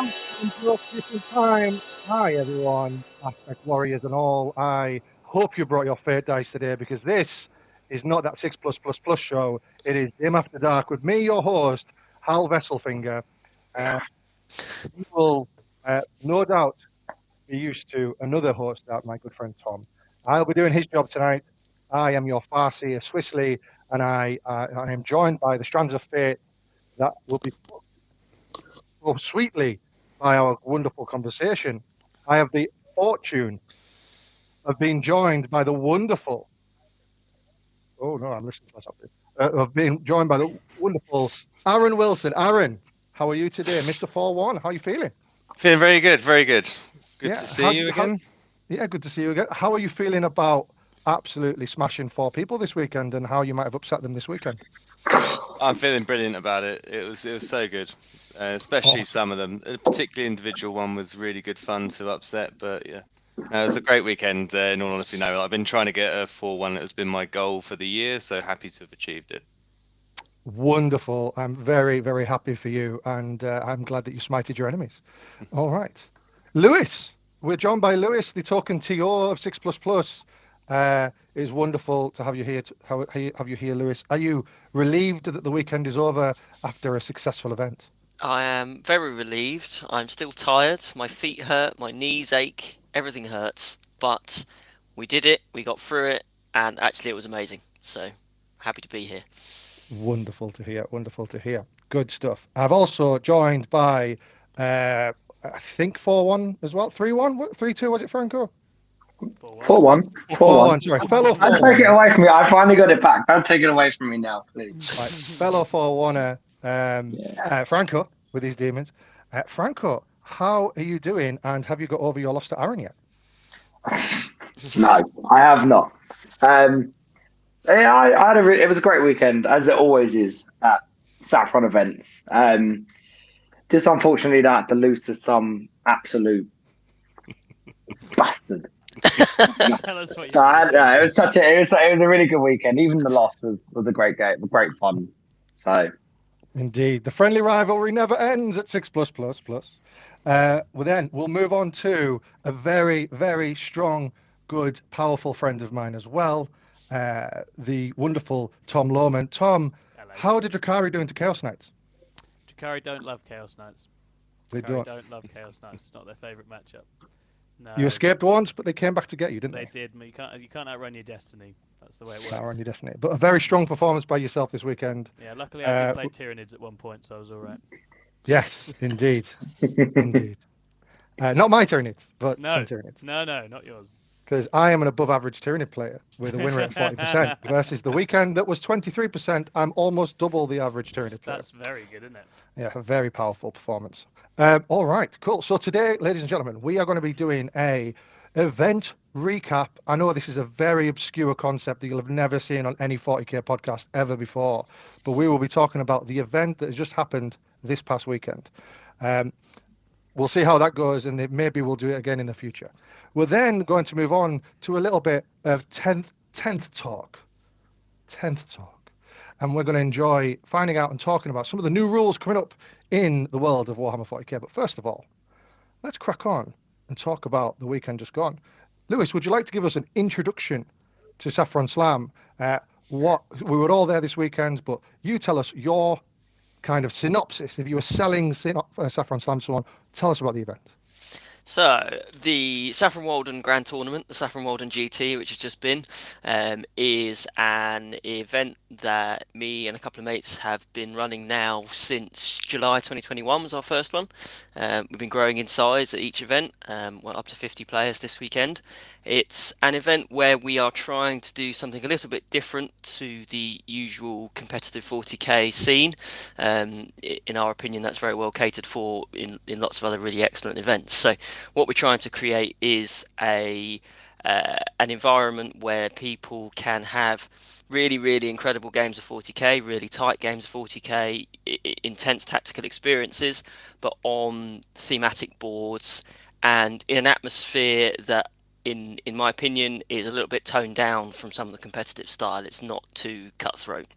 Welcome to Christmas time. Hi, everyone, Aspect Warriors and all. I hope you brought your fate dice today because this is not that 6 plus plus plus show. It is Dim After Dark with me, your host, Hal Vesselfinger. Uh, you will no doubt be used to another host out, my good friend Tom. I'll be doing his job tonight. I am your Farseer Swissley, and I am joined by the strands of fate that will be sweetly by our wonderful conversation. I have the fortune of being joined by the wonderful, oh no, I'm listening to myself, of being joined by the wonderful Aaron Wilson. Aaron, how are you today? Mr. 4-1, how are you feeling? Feeling very good, very good. Good Yeah, to see you again. yeah, good to see you again. How are you feeling about absolutely smashing four people this weekend and how you might have upset them this weekend? I'm feeling brilliant about it. It was so good, especially Awesome. some of them. A particularly individual one was really good fun to upset, but yeah, no, it was a great weekend. In all honesty, no, I've been trying to get a 4-1. It has been my goal for the year, so happy to have achieved it. Wonderful. I'm very, very happy for you, and I'm glad that you smited your enemies. All right. Lewis, we're joined by Lewis, the token TO of 6 Plus Plus. It is wonderful to have you here. Have you here, Lewis? Are you relieved that the weekend is over after a successful event? I am very relieved. I'm still tired. My feet hurt, my knees ache, everything hurts. But we did it, we got through it, and actually it was amazing. So happy to be here. Wonderful to hear. Wonderful to hear. Good stuff. I've also joined by, I think 4-1 as well. 3-1, 3-2. Was it Franco? 4-1. 4-1. 4-1. Sorry, fellow Don't take it 4-1. away from me. I finally got it back. Don't take it away from me now, please. Right, fellow 4-1er, Yeah. Franco with his demons. Franco, how are you doing? And have you got over your loss to Aaron yet? No, I have not. Um, yeah, I had it was a great weekend, as it always is at Saffron events. Just unfortunately that I had to lose to some absolute bastard. Tell us what So you it was it was a really good weekend. Even the loss was a great game, great fun. So Indeed, the friendly rivalry never ends at 6 plus plus plus. Well, then we'll move on to a very, very strong, good, powerful friend of mine as well, the wonderful Tom Lohman. Tom, Hello. how did Drakari do into Chaos Knights? Drakari don't love Chaos Knights. They Drakari don't. don't love Chaos Knights. It's not their favourite matchup. No, You escaped once, but they came back to get you, didn't they they? did. You can't outrun your destiny. That's the way it works. Power on your destiny. But a very strong performance by yourself this weekend. Yeah, luckily I did play Tyranids at one point, so I was all right. Yes, indeed. Indeed. Not my Tyranids, but No, some Tyranids. no, not yours. Because I am an above average Tyranid player with a win rate of 40% versus the weekend that was 23%. I'm almost double the average Tyranid player. That's very good, isn't it? Yeah, a very powerful performance. All right, cool. So today, ladies and gentlemen, we are going to be doing a event recap. I know this is a very obscure concept that you'll have never seen on any 40k podcast ever before, but we will be talking about the event that has just happened this past weekend. We'll see how that goes, and maybe we'll do it again in the future. We're then going to move on to a little bit of 10th talk. 10th talk. And we're going to enjoy finding out and talking about some of the new rules coming up in the world of Warhammer 40k. But first of all, let's crack on and talk about the weekend just gone. Lewis, would you like to give us an introduction to Saffron Slam? We were all there this weekend, but you tell us your kind of synopsis. If you were selling Saffron Slam, so on, tell us about the event. So, the Saffron Walden Grand Tournament, the Saffron Walden GT, which has just been, is an event that me and a couple of mates have been running now since July 2021 was our first one. We've been growing in size at each event, went up to 50 players this weekend. It's an event where we are trying to do something a little bit different to the usual competitive 40k scene. In our opinion, that's very well catered for in lots of other really excellent events. So what we're trying to create is an environment where people can have really, really incredible games of 40k, really tight games of 40k, intense tactical experiences, but on thematic boards and in an atmosphere that in my opinion, is a little bit toned down from some of the competitive style. It's not too cutthroat,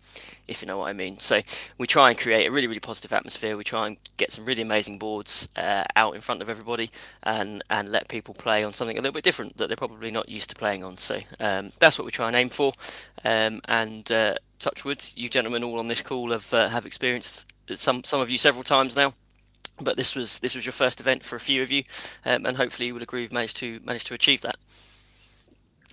if you know what I mean. So we try and create a really, really positive atmosphere. We try and get some really amazing boards out in front of everybody, and let people play on something a little bit different that they're probably not used to playing on. So that's what we try and aim for. And touch wood, you gentlemen all on this call have experienced some of you several times now. But this was your first event for a few of you, and hopefully you will agree we've managed to achieve that.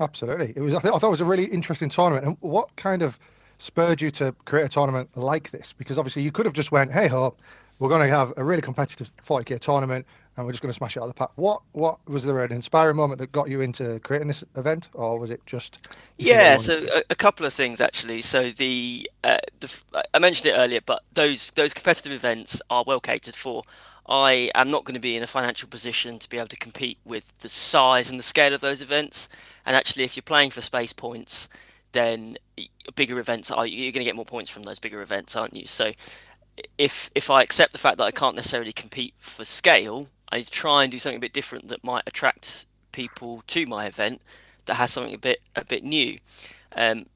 Absolutely. It was. I thought it was a really interesting tournament. And what kind of spurred you to create a tournament like this? Because obviously you could have just went, hey ho, we're going to have a really competitive 40k tournament and we're just going to smash it out of the park. What was there an inspiring moment that got you into creating this event, or was it just? Yeah, so a couple of things actually. So I mentioned it earlier, but those competitive events are well catered for. I am not going to be in a financial position to be able to compete with the size and the scale of those events. And actually, if you're playing for space points, then bigger events you're going to get more points from those bigger events, aren't you? So if I accept the fact that I can't necessarily compete for scale, I try and do something a bit different that might attract people to my event that has something a bit new.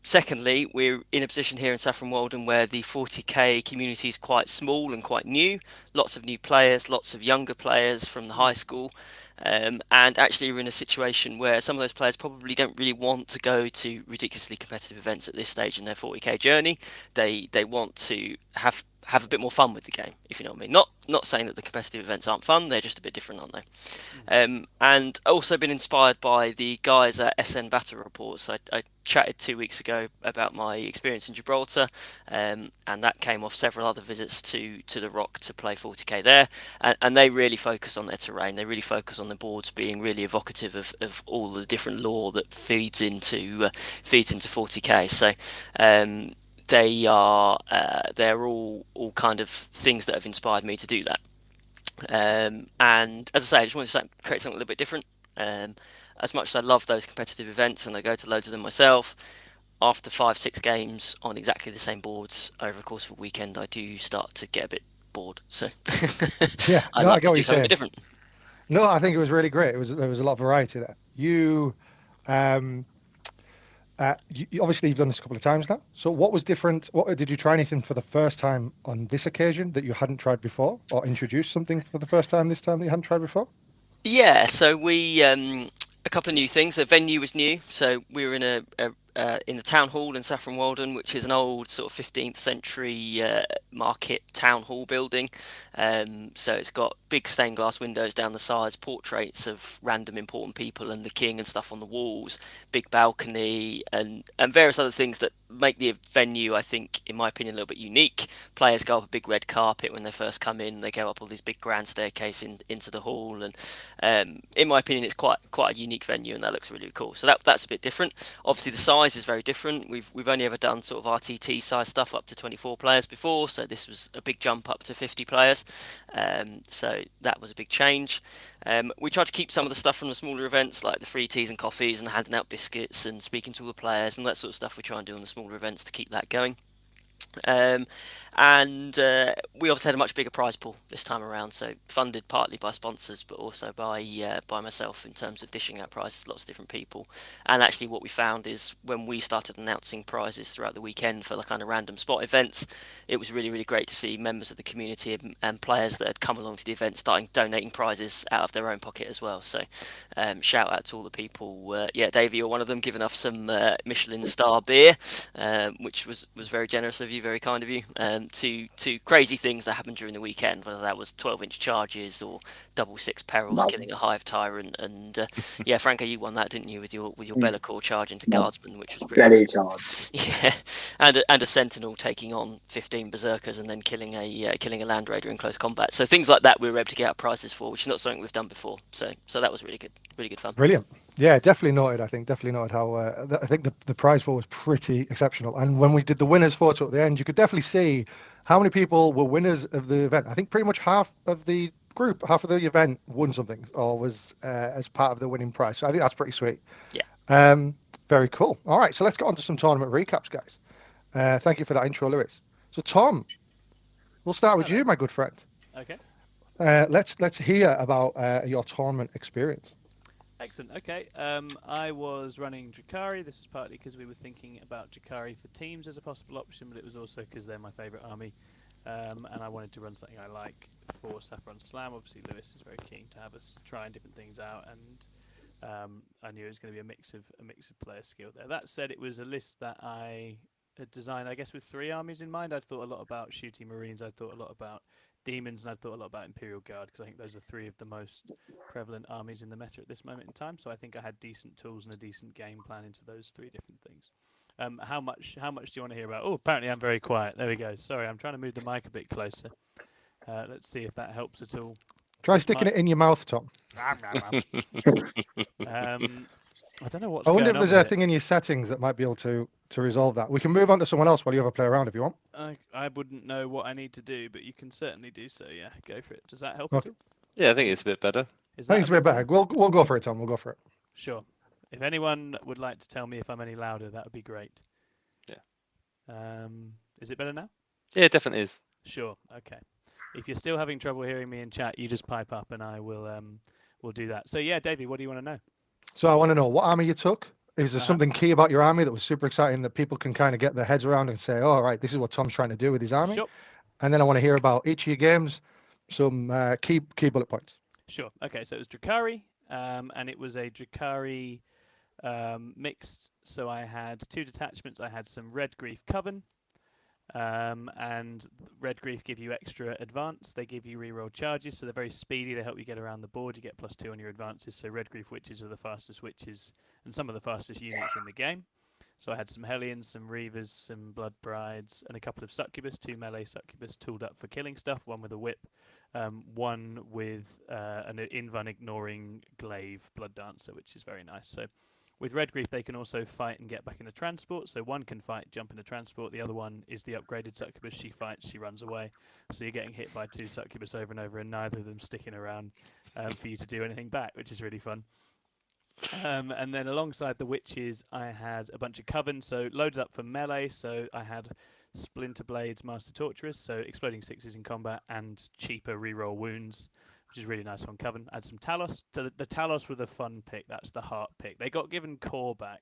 Secondly, we're in a position here in Saffron Walden where the 40k community is quite small and quite new. Lots of new players, lots of younger players from the high school. And actually, we're in a situation where some of those players probably don't really want to go to ridiculously competitive events at this stage in their 40k journey. They want to have a bit more fun with the game, if you know what I mean. Not saying that the competitive events aren't fun, they're just a bit different, aren't they? And also been inspired by the guys at SN Battle Reports. I chatted 2 weeks ago about my experience in Gibraltar, and that came off several other visits to the Rock to play 40k there, and they really focus on their terrain. They really focus on the boards being really evocative of all the different lore that feeds into 40k. So they're all kind of things that have inspired me to do that. And as I say, I just wanted to create something a little bit different. As much as I love those competitive events and I go to loads of them myself, after 5-6 games on exactly the same boards over the course of a weekend, I do start to get a bit bored. So yeah, I'd like to do something a bit different. No, I think it was really great. There was a lot of variety there. You obviously you've done this a couple of times now. So what was different? What did you try anything for the first time on this occasion that you hadn't tried before, or introduce something for the first time this time that you hadn't tried before? Yeah, so we a couple of new things. The venue was new, so we were in in the town hall in Saffron Walden, which is an old sort of 15th century market town hall building. So it's got big stained glass windows down the sides, portraits of random important people and the king and stuff on the walls, big balcony, and various other things that make the venue, I think, in my opinion, a little bit unique. Players go up a big red carpet when they first come in. They go up all these big grand staircase into the hall, and in my opinion, it's quite a unique venue, and that looks really cool. So that's a bit different. Obviously, the size is very different. We've only ever done sort of RTT size stuff up to 24 players before, so this was a big jump up to 50 players. So that was a big change. We tried to keep some of the stuff from the smaller events, like the free teas and coffees and handing out biscuits and speaking to all the players and that sort of stuff. We try and do on the smaller events to keep that going. And we obviously had a much bigger prize pool this time around, so funded partly by sponsors but also by myself in terms of dishing out prizes to lots of different people. And actually what we found is when we started announcing prizes throughout the weekend for the kind of random spot events, it was really, really great to see members of the community and players that had come along to the event starting donating prizes out of their own pocket as well. So shout out to all the people. Davey, you're one of them, giving us some Michelin star beer, which was very generous of you, very kind of you. To crazy things that happened during the weekend, whether that was 12-inch charges or double six perils killing a hive tyrant, and Franco, you won that, didn't you, with your Bellacore charge into guardsman, which was pretty charge. Yeah, and a sentinel taking on 15 berserkers and then killing a land raider in close combat. So things like that we were able to get out prizes for, which is not something we've done before. So that was really good fun. Brilliant. Yeah, definitely noted. I think definitely noted how I think the prize pool was pretty exceptional. And when we did the winners photo at the end, you could definitely see how many people were winners of the event. I think pretty much half of the event won something or was as part of the winning prize. So I think that's pretty sweet. Yeah. Very cool. All right, so let's get on to some tournament recaps, guys. Thank you for that intro, Lewis. So Tom, we'll start with you, my good friend. Okay. Let's hear about your tournament experience. Excellent. Okay. I was running Drakari. This is partly because we were thinking about Drakari for teams as a possible option, but it was also because they're my favourite army, and I wanted to run something I like for Saffron Slam. Obviously, Lewis is very keen to have us trying different things out, and I knew it was going to be a mix of player skill there. That said, it was a list that I had designed, I guess, with 3 armies in mind. I'd thought a lot about shooty Marines. I'd thought a lot about demons, and I'd thought a lot about Imperial Guard because I think those are 3 of the most prevalent armies in the meta at this moment in time. So I think I had decent tools and a decent game plan into those 3 different things. How much do you want to hear about? Oh, apparently I'm very quiet. There we go. Sorry, I'm trying to move the mic a bit closer. Let's see if that helps at all. Try sticking it in your mouth, Tom. I don't know what's I going wonder on if there's with a thing in your settings that might be able to resolve that. We can move on to someone else while you have a play around if you want. I wouldn't know what I need to do, but you can certainly do so. Yeah, go for it. Does that help at all? Yeah, I think it's a bit better. Is I that think it's a bit better. We'll go for it, Tom. We'll go for it. Sure. If anyone would like to tell me if I'm any louder, that would be great. Yeah. Is it better now? Yeah, it definitely is. Sure. Okay. If you're still having trouble hearing me in chat, you just pipe up and I will we'll do that. So yeah, Davey, what do you want to know? So I want to know what army you took. Is there something key about your army that was super exciting that people can kind of get their heads around and say, "Oh, right, this is what Tom's trying to do with his army"? Sure. And then I want to hear about each of your games, some key bullet points. Sure. Okay. So it was Drakari, and it was a Drakari mixed. So I had 2 detachments. I had some Red Grief Coven. And Red Grief give you extra advance. They give you reroll charges, so they're very speedy. They help you get around the board. You get +2 on your advances. So Red Grief Witches are the fastest witches and some of the fastest units in the game. So I had some Hellions, some Reavers, some Blood Brides, and a couple of Succubus, 2 melee Succubus tooled up for killing stuff, one with a whip, one with an Invun ignoring glaive Blood Dancer, which is very nice. So with Red Grief, they can also fight and get back into transport. So one can fight, jump into transport. The other one is the upgraded Succubus. She fights, she runs away. So you're getting hit by 2 Succubus over and over, and neither of them sticking around for you to do anything back, which is really fun. And then alongside the witches, I had a bunch of Coven, so loaded up for melee. So I had Splinter Blades, Master Torturers, so exploding 6s in combat, and cheaper reroll wounds, which is really nice on Coven. I had some Talos. So the Talos were the fun pick. That's the heart pick. They got given core back,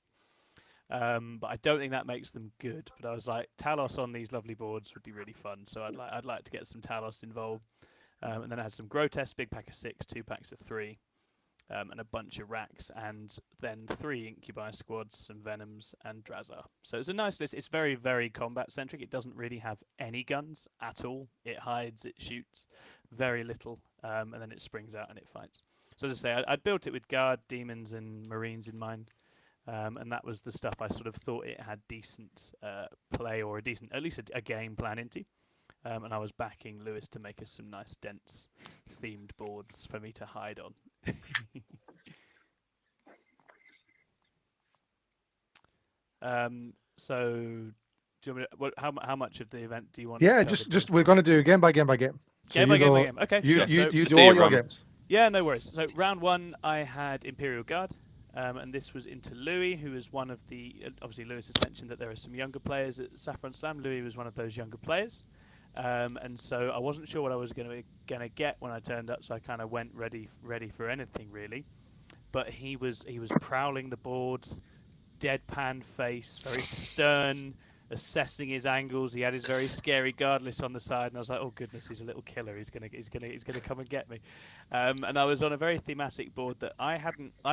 but I don't think that makes them good. But I was like, Talos on these lovely boards would be really fun. So I'd like to get some Talos involved. And then I had some Grotesque, big pack of 6, 2 packs of 3. And a bunch of racks, and then 3 Incubi squads, some Venoms, and Drazar. So it's a nice list. It's very, very combat-centric. It doesn't really have any guns at all. It hides, it shoots, very little, and then it springs out and it fights. So as I say, I'd built it with Guard, Demons, and Marines in mind, and that was the stuff I sort of thought it had decent play, or at least a game plan into. And I was backing Lewis to make us some nice, dense, themed boards for me to hide on. So, do you want me to, how much of the event do you want? Yeah, just we're going to do game by game by game. Game by game. Okay, you, sure. You do all your games. Yeah, no worries. So round 1, I had Imperial Guard. And this was into Louis, who is one of the... Obviously, Lewis has mentioned that there are some younger players at Saffron Slam. Louis was one of those younger players. And so I wasn't sure what I was going to get when I turned up, so I kind of went ready for anything, really. But he was prowling the board, deadpan face, very stern, assessing his angles. He had his very scary guard list on the side, and I was like, "Oh goodness, he's a little killer. He's gonna come and get me." And I was on a very thematic board that I'd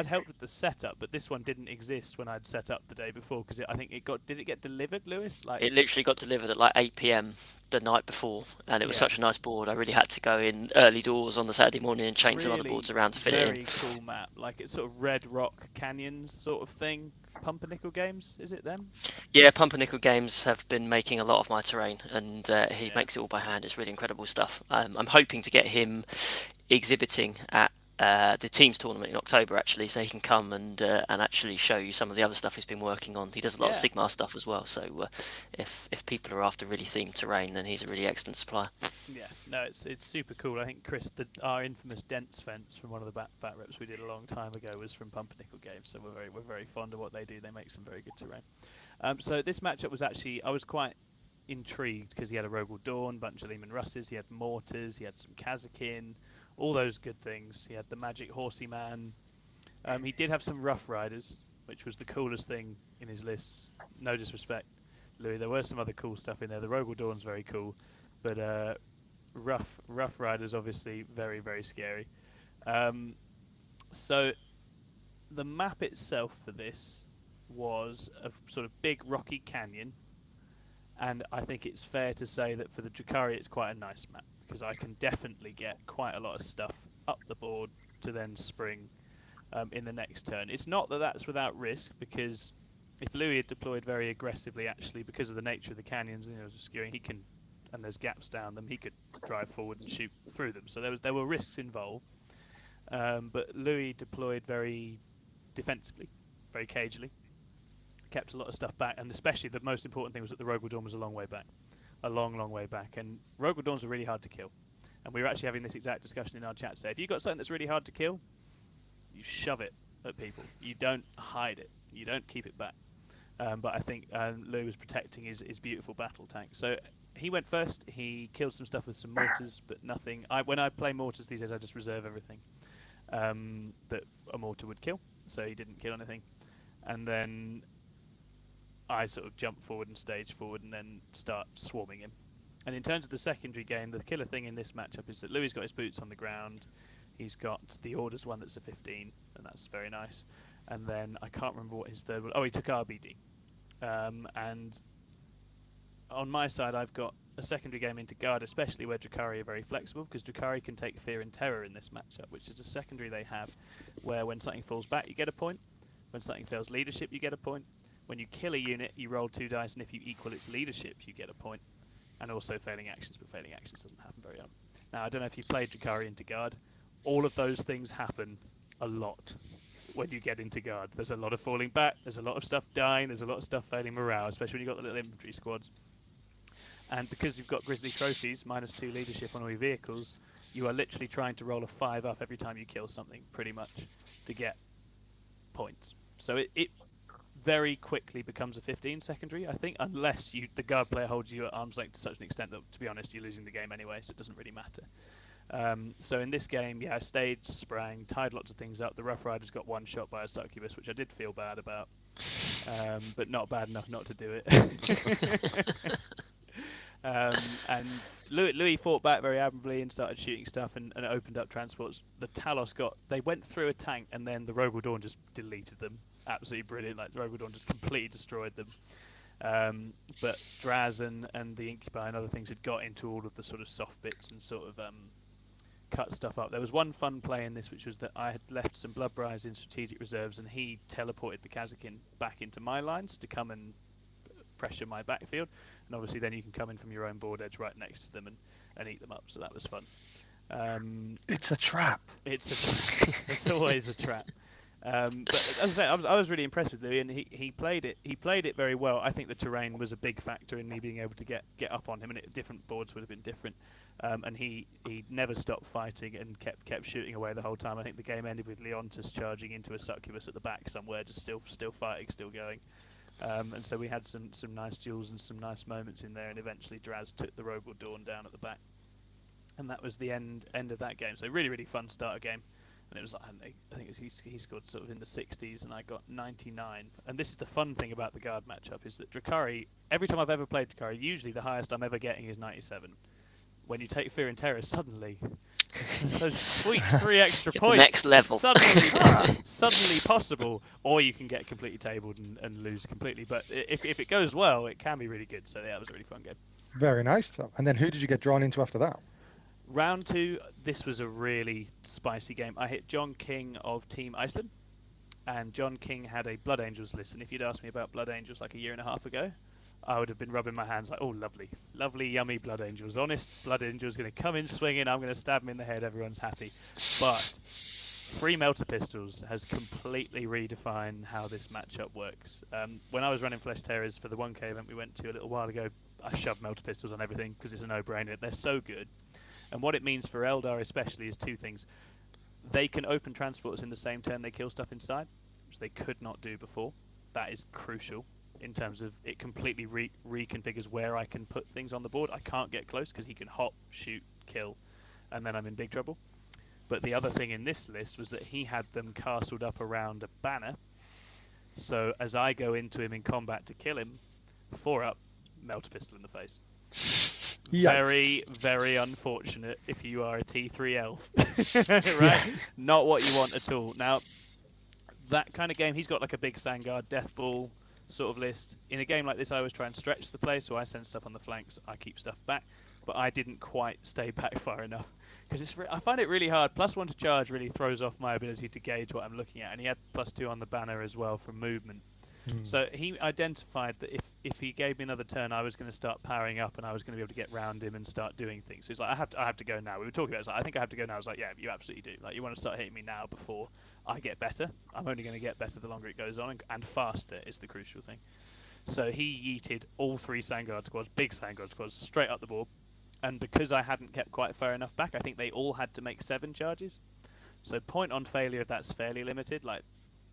helped with the setup, but this one didn't exist when I'd set up the day before because I think did it get delivered, Lewis? It literally got delivered at like 8 p.m. the night before, and it was such a nice board. I really had to go in early doors on the Saturday morning and change some other boards around to fit it in. Very cool map, like it's sort of Red Rock Canyons sort of thing. Pumpernickel Games, is it them? Yeah, Pumpernickel Games have been making a lot of my terrain, and he makes it all by hand. It's really incredible stuff. I'm hoping to get him exhibiting at the teams tournament in October, actually, so he can come and actually show you some of the other stuff he's been working on. He does a lot of Sigmar stuff as well, so if people are after really themed terrain, then he's a really excellent supplier. Yeah, no, it's super cool. I think Chris, our infamous Dense Fence from one of the bat reps we did a long time ago was from Pumpernickel Games, so we're very fond of what they do. They make some very good terrain. So this matchup was actually, I was quite intrigued because he had a Rogel Dawn, bunch of Lehman Russes, he had Mortars, he had some Kazakin, all those good things. He had the Magic Horsey Man, He did have some Rough Riders, which was the coolest thing in his lists. No disrespect, Louis. There were some other cool stuff in there. The Rogel Dawn's very cool, but Rough Riders obviously very, very scary. So the map itself for this was a sort of big rocky canyon, and I think it's fair to say that for the Drakari it's quite a nice map, because I can definitely get quite a lot of stuff up the board to then spring in the next turn. It's not that that's without risk, because if Louis had deployed very aggressively, actually, because of the nature of the canyons, skewing, he can, and there's gaps down them, he could drive forward and shoot through them. So there were risks involved. But Louis deployed very defensively, very cagily, kept a lot of stuff back, and especially the most important thing was that the Rogel Dawn was a long way back. A long, long way back. And Rogel Dawns are really hard to kill. And we were actually having this exact discussion in our chat today. If you've got something that's really hard to kill, you shove it at people. You don't hide it. You don't keep it back. But I think Louis was protecting his beautiful battle tank. So he went first. He killed some stuff with some mortars, but nothing. When I play mortars these days, I just reserve everything that a mortar would kill. So he didn't kill anything. And then I sort of jump forward and stage forward and then start swarming him. And in terms of the secondary game, the killer thing in this matchup is that Louis got his boots on the ground. He's got the Orders one that's a 15, and that's very nice. And then I can't remember what his third one. Oh, he took RBD. And on my side, I've got a secondary game into Guard, especially where Drakari are very flexible, because Drakari can take Fear and Terror in this matchup, which is a secondary they have, where when something falls back, you get a point. When something fails leadership, you get a point. When you kill a unit, you roll 2 dice, and if you equal its leadership, you get a point. And also failing actions, but failing actions doesn't happen very often. Now, I don't know if you've played Drakari into Guard. All of those things happen a lot when you get into Guard. There's a lot of falling back, there's a lot of stuff dying, there's a lot of stuff failing morale, especially when you've got the little infantry squads. And because you've got Grizzly Trophies, -2 leadership on all your vehicles, you are literally trying to roll a 5 up every time you kill something, pretty much, to get points. So it very quickly becomes a 15 secondary, I think, unless the Guard player holds you at arm's length to such an extent that, to be honest, you're losing the game anyway, so it doesn't really matter. So in this game, yeah, I staged, sprang, tied lots of things up. The Rough Riders got one shot by a succubus, which I did feel bad about, but not bad enough not to do it. And Louis fought back very admirably and started shooting stuff and opened up transports. The Talos they went through a tank, and then the Rogel Dawn just deleted them. Absolutely brilliant. Like, the Rogel Dawn just completely destroyed them. But Drazen and the Incubi and other things had got into all of the sort of soft bits and sort of cut stuff up. There was one fun play in this, which was that I had left some Bloodbriars in strategic reserves, and he teleported the Kazakin back into my lines to come and pressure my backfield. And obviously then you can come in from your own board edge right next to them and eat them up, so that was fun. It's a trap. It's a trap. It's always a trap. But as I say, I was really impressed with Louis, and he played it very well. I think the terrain was a big factor in me being able to get up on him, and different boards would have been different. And he never stopped fighting and kept shooting away the whole time. I think the game ended with Leontus charging into a succubus at the back somewhere, just still fighting, still going. And so we had some nice duels and some nice moments in there, and eventually Draz took the Rogel Dawn down at the back, and that was the end of that game. So really, really fun starter game. And it was like, I think he scored sort of in the 60s, and I got 99. And this is the fun thing about the Guard matchup, is that Drakari, every time I've ever played Drakari, usually the highest I'm ever getting is 97. When you take Fear and Terror, suddenly, those sweet 3 extra points. The next level. Suddenly possible, or you can get completely tabled and lose completely. But if it goes well, it can be really good. So yeah, it was a really fun game. Very nice. And then who did you get drawn into after that? Round 2, this was a really spicy game. I hit John King of Team Iceland, and John King had a Blood Angels list. And if you'd asked me about Blood Angels like a year and a half ago, I would have been rubbing my hands like, oh, lovely, yummy Blood Angels. Honest Blood Angels going to come in swinging. I'm going to stab him in the head. Everyone's happy. But Free Melter Pistols has completely redefined how this matchup works. When I was running Flesh Terrors for the 1K event we went to a little while ago, I shoved Melter Pistols on everything because it's a no-brainer. They're so good. And what it means for Eldar especially is 2 things. They can open transports in the same turn they kill stuff inside, which they could not do before. That is crucial in terms of it completely reconfigures where I can put things on the board. I can't get close because he can hop, shoot, kill, and then I'm in big trouble. But the other thing in this list was that he had them castled up around a banner. So as I go into him in combat to kill him, 4 up, melt a pistol in the face. Yikes. Very, very unfortunate if you are a T3 elf. Right? Not what you want at all. Now, that kind of game, he's got like a big Sangard death ball sort of list. In a game like this, I always try and stretch the play, so I send stuff on the flanks, I keep stuff back. But I didn't quite stay back far enough. Because I find it really hard. +1 to charge really throws off my ability to gauge what I'm looking at. And he had +2 on the banner as well for movement. So he identified that if he gave me another turn, I was going to start powering up and I was going to be able to get round him and start doing things. So he's like, I have to go now. We were talking about it. It's like, I think I have to go now. I was like, yeah, you absolutely do. Like, you want to start hitting me now before I get better. I'm only going to get better the longer it goes on, and faster is the crucial thing. So he yeeted all 3 Sangard squads, big Sangard squads, straight up the board. And because I hadn't kept quite far enough back, I think they all had to make 7 charges. So point on failure, that's fairly limited. Like,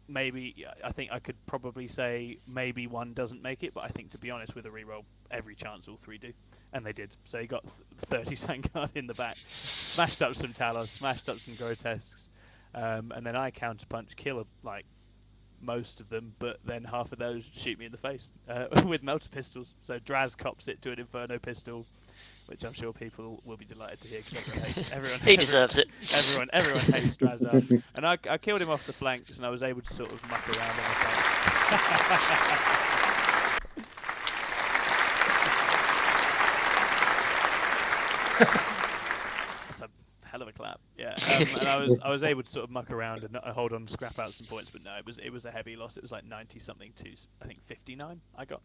maybe, I think I could probably say maybe 1 doesn't make it, but I think, to be honest, with a reroll, every chance all 3 do. And they did. So he got 30 Sangard in the back, smashed up some Talos, smashed up some Grotesques, and then I counterpunch, kill like most of them, but then half of those shoot me in the face with melter pistols. So Draz cops it to an Inferno pistol, which I'm sure people will be delighted to hear, because everyone He deserves it. Everyone hates Draz. And I killed him off the flanks, and I was able to sort of muck around on the flanks. That's a hell of a clap, yeah. And I was able to sort of muck around and hold on, scrap out some points, but no, it was a heavy loss. It was like 90 something to, I think, 59 I got.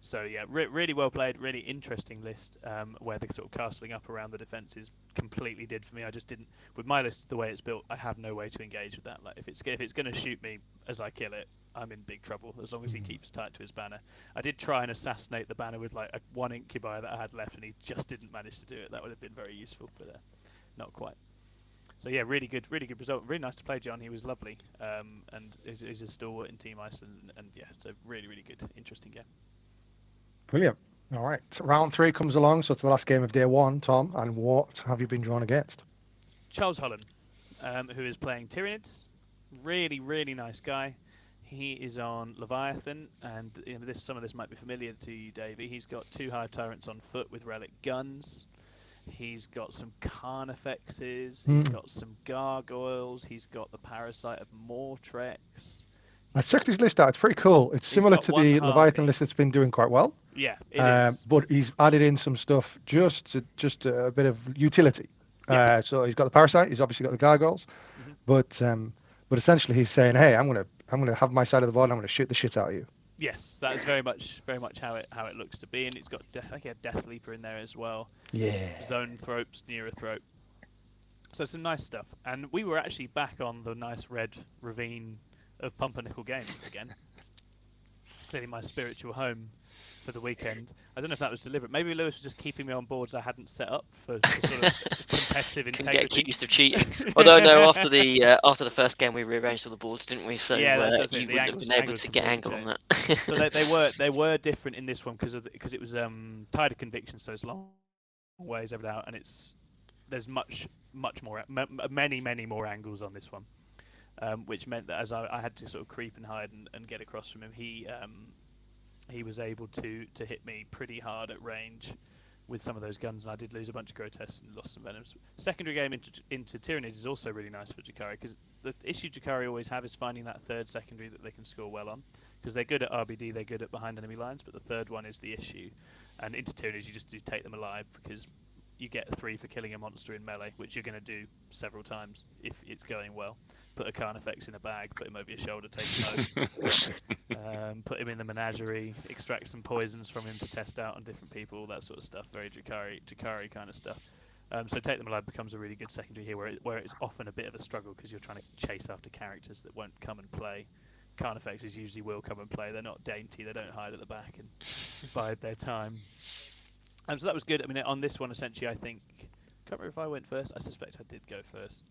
So yeah, really well played, really interesting list, where the sort of castling up around the defences completely did for me. I just didn't, with my list the way it's built, I have no way to engage with that. Like, if it's going to shoot me as I kill it, I'm in big trouble, as long as he keeps tight to his banner. I did try and assassinate the banner with like one incubi that I had left, and he just didn't manage to do it. That would have been very useful, but not quite. So yeah, really good result. Really nice to play, John. He was lovely, and he's a stalwart in Team Iceland, and yeah, it's a really good, interesting game. Brilliant. All right. So round 3 comes along. So it's the last game of day 1, Tom. And what have you been drawn against? Charles Holland, who is playing Tyranids. Really nice guy. He is on Leviathan, and some of this might be familiar to you, Davey. He's got 2 Hive Tyrants on foot with relic guns. He's got some Carnifexes. He's got some Gargoyles. He's got the Parasite of Mortrex. I checked his list out. It's pretty cool. It's similar to the Leviathan list that's been doing quite well. Yeah, it is. But he's added in some stuff, just a bit of utility. Yeah. So he's got the Parasite. He's obviously got the Gargoyles. But essentially he's saying, hey, I'm gonna have my side of the board. And I'm gonna shoot the shit out of you. Yes, that is very much how it looks to be, and it's got I think a Death Leaper in there as well. Yeah. Zone Thrope, Neurathrope. So some nice stuff. And we were actually back on the nice red ravine of Pumpernickel Games again. Clearly my spiritual home for the weekend. I don't know if that was deliberate. Maybe Lewis was just keeping me on boards I hadn't set up for sort of competitive integrity. Can get accused of cheating. Although no, after the first game we rearranged all the boards, didn't we? So yeah, you wouldn't have been able to get angle on that. So they were different in this one because it was Tide of Conviction, so it's long ways over out, and there's much more, many more angles on this one. Which meant that as I had to sort of creep and hide and get across from him, he was able to hit me pretty hard at range with some of those guns, and I did lose a bunch of Grotesques and lost some Venoms. Secondary game into Tyranids is also really nice for Jakari, because the issue Jakari always have is finding that third secondary that they can score well on, because they're good at RBD, they're good at behind enemy lines, but the third one is the issue. And into Tyranids you just do take them alive, because you get 3 for killing a monster in melee, which you're going to do several times if it's going well. Put a Carnifex in a bag, put him over your shoulder, take him home. Put him in the menagerie, extract some poisons from him to test out on different people, all that sort of stuff. Very Jakari kind of stuff. So take them alive becomes a really good secondary here, where it's often a bit of a struggle because you're trying to chase after characters that won't come and play. Carnifexes usually will come and play. They're not dainty. They don't hide at the back and bide their time. So that was good. I mean, on this one, essentially, I think... can't remember if I went first. I suspect I did go first.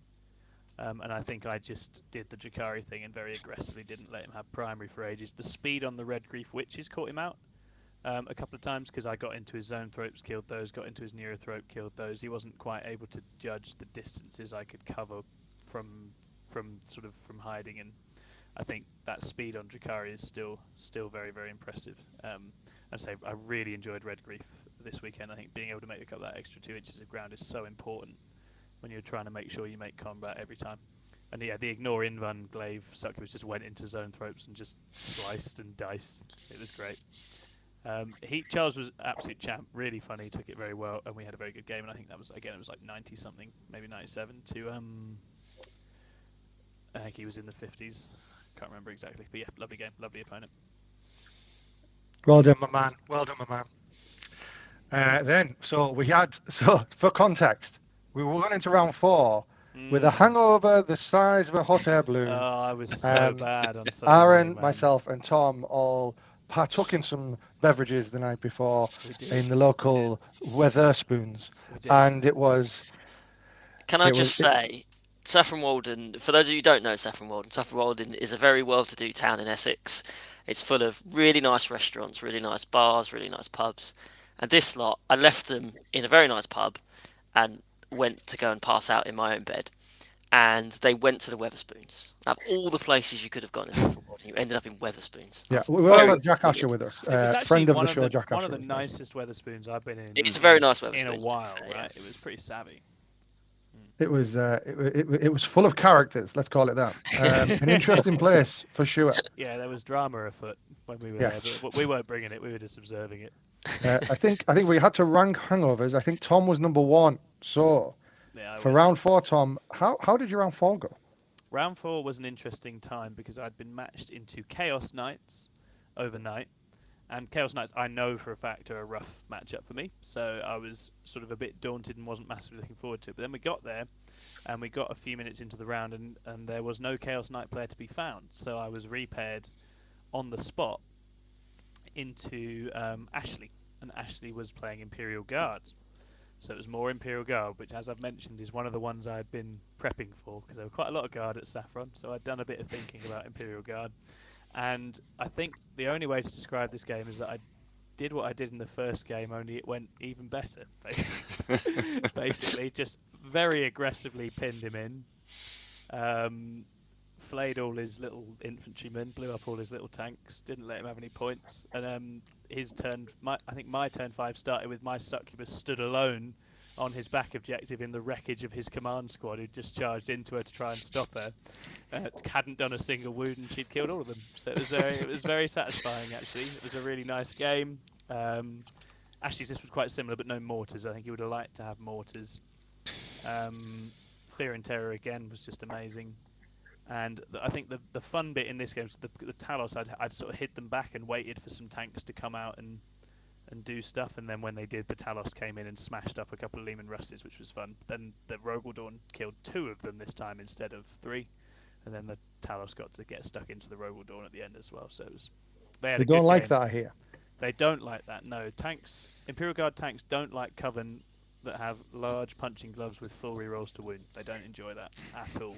And I think I just did the Jakari thing and very aggressively didn't let him have primary for ages. The speed on the Red Grief Witches caught him out. a couple of times because I got into his zone thropes, killed those, got into his neurothrope, killed those. He wasn't quite able to judge the distances I could cover from hiding, and I think that speed on Drakari is still very, very impressive. And so I really enjoyed Red Grief this weekend. I think being able to make up that extra 2 inches of ground is so important when you're trying to make sure you make combat every time. And yeah, the ignore invan glaive succubus just went into zone thropes and just sliced and diced. It was great. Charles was absolute champ, really funny, took it very well, and we had a very good game. And I think that was, again, it was like 90 something, maybe 97 to I think he was in the 50s. Can't remember exactly, but yeah, lovely game, lovely opponent. Well done, my man. Well done, my man. So for context, we were going into round 4 with a hangover the size of a hot air balloon. Oh, I was so bad on Sunday Aaron, morning, man. myself, and Tom all partook in some beverages the night before in the local Weatherspoons, and it was. Can I just say, Saffron Walden, for those of you who don't know Saffron Walden is a very well-to-do town in Essex. It's full of really nice restaurants, really nice bars, really nice pubs. And this lot, I left them in a very nice pub and went to go and pass out in my own bed. And they went to the Weatherspoons. Out of all the places you could have gone in Saffron Walden, you ended up in Weatherspoons. Yeah, we got Jack Asher with us, friend of the show, Jack Asher. One of the nicest Weatherspoons I've been in. It's a very nice Weatherspoons. In a while, right? It was pretty savvy. It was full of characters. Let's call it that. An interesting place for sure. Yeah, there was drama afoot when we were there, but we weren't bringing it. We were just observing it. I think we had to rank hangovers. I think Tom was number 1. So for round 4, Tom, how did your round 4 go? Round 4 was an interesting time because I'd been matched into Chaos Knights overnight. And Chaos Knights, I know for a fact, are a rough matchup for me. So I was sort of a bit daunted and wasn't massively looking forward to it. But then we got there, and we got a few minutes into the round, and there was no Chaos Knight player to be found. So I was repaired on the spot into Ashley. And Ashley was playing Imperial Guard. So it was more Imperial Guard, which, as I've mentioned, is one of the ones I'd been prepping for. Because there were quite a lot of Guard at Saffron. So I'd done a bit of thinking about Imperial Guard. And I think the only way to describe this game is that I did what I did in the first game, only it went even better. Basically, just very aggressively pinned him in, flayed all his little infantrymen, blew up all his little tanks, didn't let him have any points. And his turn, I think my turn 5 started with my succubus stood alone on his back objective in the wreckage of his command squad, who just charged into her to try and stop her. Hadn't done a single wound, and she'd killed all of them. So it was very satisfying, actually. It was a really nice game. Actually, this was quite similar, but no mortars. I think he would have liked to have mortars. Fear and Terror again was just amazing. And I think the fun bit in this game was the Talos. I'd sort of hid them back and waited for some tanks to come out and do stuff, and then when they did, the Talos came in and smashed up a couple of Lehman Rusties, which was fun. Then the Rogaldorn killed 2 of them this time instead of 3, and then the Talos got to get stuck into the Rogaldorn at the end as well. So it was, they don't like that, I hear. They don't like that. No, Imperial Guard tanks don't like Coven that have large punching gloves with full rerolls to wound. They don't enjoy that at all,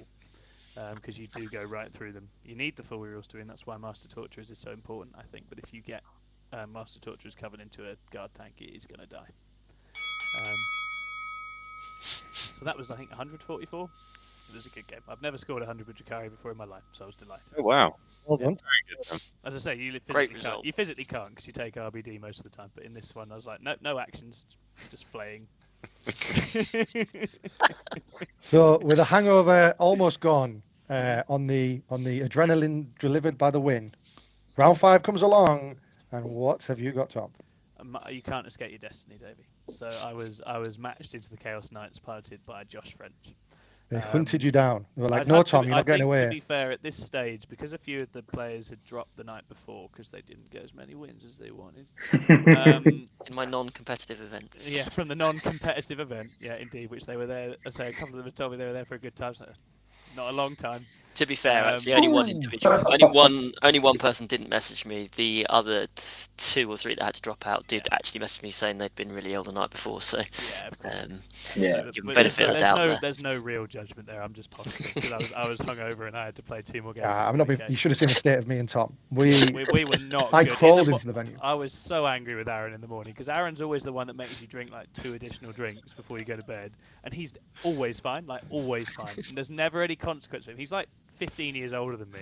because you do go right through them. You need the full rerolls to win. That's why Master Torturers is so important, I think. But if you get Master Torturers covered into a guard tank, it is going to die. So that was, I think, 144. It was a good game. I've never scored 100 with Drakari before in my life, so I was delighted. Oh, wow. Well done. Very good. As I say, you physically can't because you take RBD most of the time. But in this one, I was like, no actions, just flaying. So with a hangover almost gone, on the adrenaline delivered by the win, round 5 comes along. And what have you got, Tom? You can't escape your destiny, Davey. So I was matched into the Chaos Knights, piloted by Josh French. They hunted you down. They were like, "No, Tom, you're not getting away." To be fair, at this stage, because a few of the players had dropped the night before because they didn't get as many wins as they wanted. In my non-competitive event. Yeah, from the non-competitive event. Yeah, indeed, which they were there. So a couple of them had told me they were there for a good time. So not a long time. To be fair, actually, Ooh. only one person didn't message me. The other two or three that had to drop out did actually message me saying they'd been really ill the night before. So, Yeah, of course. Yeah. give But benefit of the doubt there. there's no real judgment there. I'm just positive because I was hungover and I had to play 2 more games. I'm not. You should have seen the state of me and Tom. We were not. I good. crawled into the venue. I was so angry with Aaron in the morning because Aaron's always the one that makes you drink like 2 additional drinks before you go to bed, and he's always fine, like always fine. And there's never any consequence for him. He's like 15 years older than me,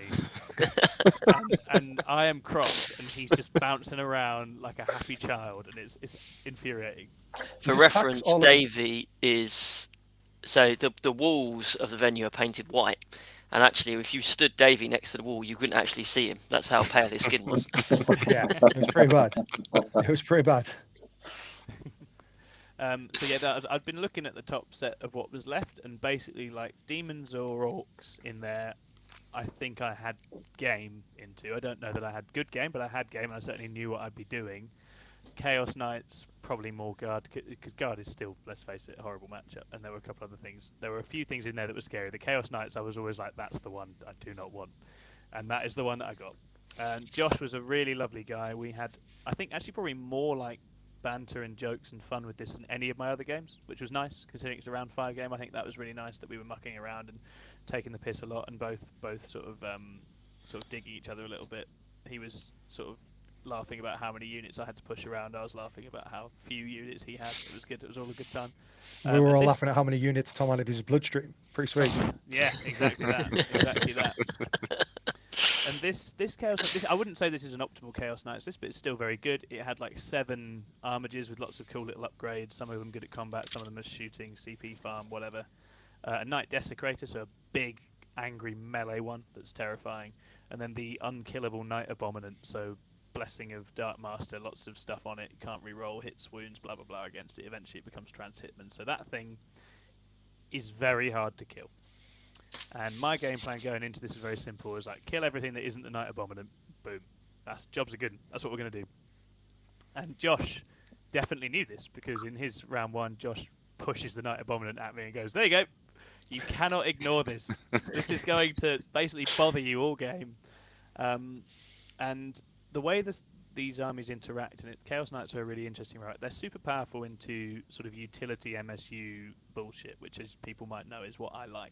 and I am cross, and he's just bouncing around like a happy child, and it's infuriating. For reference, Davey is so the walls of the venue are painted white, and actually, if you stood Davey next to the wall, you couldn't actually see him. That's how pale his skin was. Yeah, it was pretty bad. It was pretty bad. So yeah, I've been looking at the top set of what was left, and basically like demons or orcs in there. I think I had game into. I don't know that I had good game, but I had game, and I certainly knew what I'd be doing. Chaos Knights, probably more guard, because guard is still, let's face it, a horrible matchup. And there were a couple other things. There were a few things in there that were scary. The Chaos Knights, I was always like, that's the one I do not want, and that is the one that I got. And Josh was a really lovely guy. We had, I think, actually probably more like banter and jokes and fun with this than any of my other games, which was nice considering it's a round 5 game. I think that was really nice that we were mucking around and taking the piss a lot, and both sort of digging each other a little bit. He was sort of laughing about how many units I had to push around. I was laughing about how few units he had. It was good. It was all a good time. We were all laughing at how many units Tom had in his bloodstream. Pretty sweet. Yeah, exactly that. Exactly that. And this Chaos, I wouldn't say this is an optimal Chaos Knights list, but it's still very good. It had like 7 armages with lots of cool little upgrades. Some of them good at combat, some of them are shooting, CP farm, whatever. A Knight Desecrator, so a big, angry melee one that's terrifying. And then the unkillable Knight Abominant, so Blessing of Dark Master, lots of stuff on it. You can't reroll hits, wounds, blah blah blah against it. Eventually it becomes Trans-Hitman. So that thing is very hard to kill. And my game plan going into this is very simple. It's like, kill everything that isn't the Knight Abominant. Boom. Jobs are good. That's what we're going to do. And Josh definitely knew this, because in his round 1, Josh pushes the Knight Abominant at me and goes, there you go. You cannot ignore this. This is going to basically bother you all game. And the way these armies interact, and Chaos Knights are really interesting, right? They're super powerful into sort of utility MSU bullshit, which, as people might know, is what I like.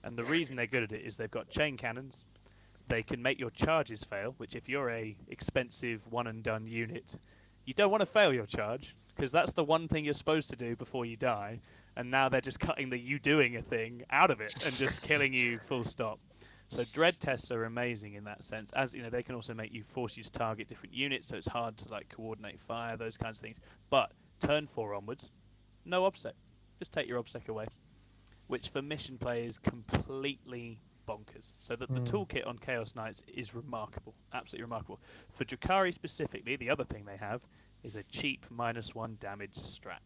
And the reason they're good at it is they've got chain cannons. They can make your charges fail, which if you're a expensive one-and-done unit, you don't want to fail your charge, because that's the one thing you're supposed to do before you die. And now they're just cutting the you doing a thing out of it and just killing you full stop. So dread tests are amazing in that sense. As you know, they can also make you force you to target different units, so it's hard to like coordinate fire, those kinds of things. But turn 4 onwards, no obsec. Just take your obsec away, which for mission play is completely bonkers. So the toolkit on Chaos Knights is remarkable, absolutely remarkable. For Drukhari specifically, the other thing they have is a cheap -1 damage strat.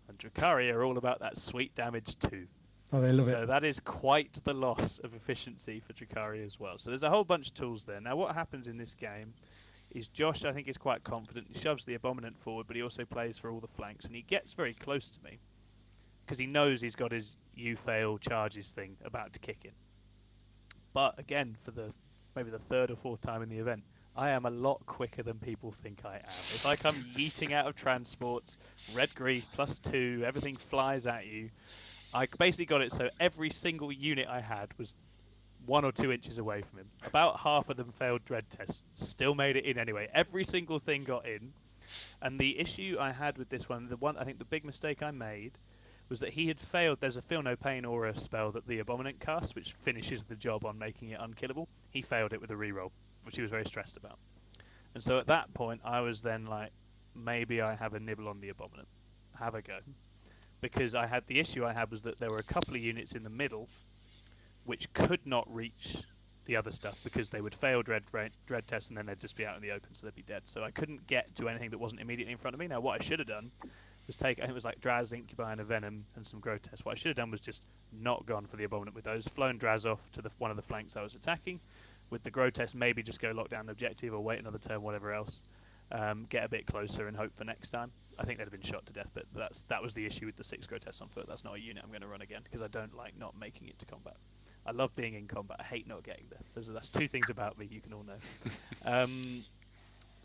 And Drukhari are all about that sweet damage too. Oh, they love it. So that is quite the loss of efficiency for Drukhari as well. So there's a whole bunch of tools there. Now what happens in this game is Josh, I think, is quite confident. He shoves the Abominant forward, but he also plays for all the flanks, and he gets very close to me because he knows he's got his you fail charges thing about to kick in. But again, for maybe the 3rd or 4th time in the event, I am a lot quicker than people think I am. If I come yeeting out of transports, red grief +2, everything flies at you. I basically got it so every single unit I had was 1 or 2 inches away from him. About half of them failed dread tests. Still made it in anyway. Every single thing got in. And the issue I had with this one, I think the big mistake I made was that he had failed. There's a Feel No Pain aura spell that the Abominant casts, which finishes the job on making it unkillable. He failed it with a reroll, which he was very stressed about. And so at that point, I was then like, maybe I have a nibble on the Abominant. Have a go. Because the issue I had was that there were a couple of units in the middle which could not reach the other stuff because they would fail dread tests and then they'd just be out in the open, so they'd be dead. So I couldn't get to anything that wasn't immediately in front of me. Now what I should have done was I think it was like Draz, Incubi and a Venom and some Grotesque. What I should have done was just not gone for the Abominant with those, flown Draz off to one of the flanks I was attacking. With the Grotesque, maybe just go lock down the objective or wait another turn, whatever else. Get a bit closer and hope for next time. I think they'd have been shot to death, but that was the issue with the 6 Grotesques on foot. That's not a unit I'm going to run again because I don't like not making it to combat. I love being in combat. I hate not getting there. That's two things about me you can all know.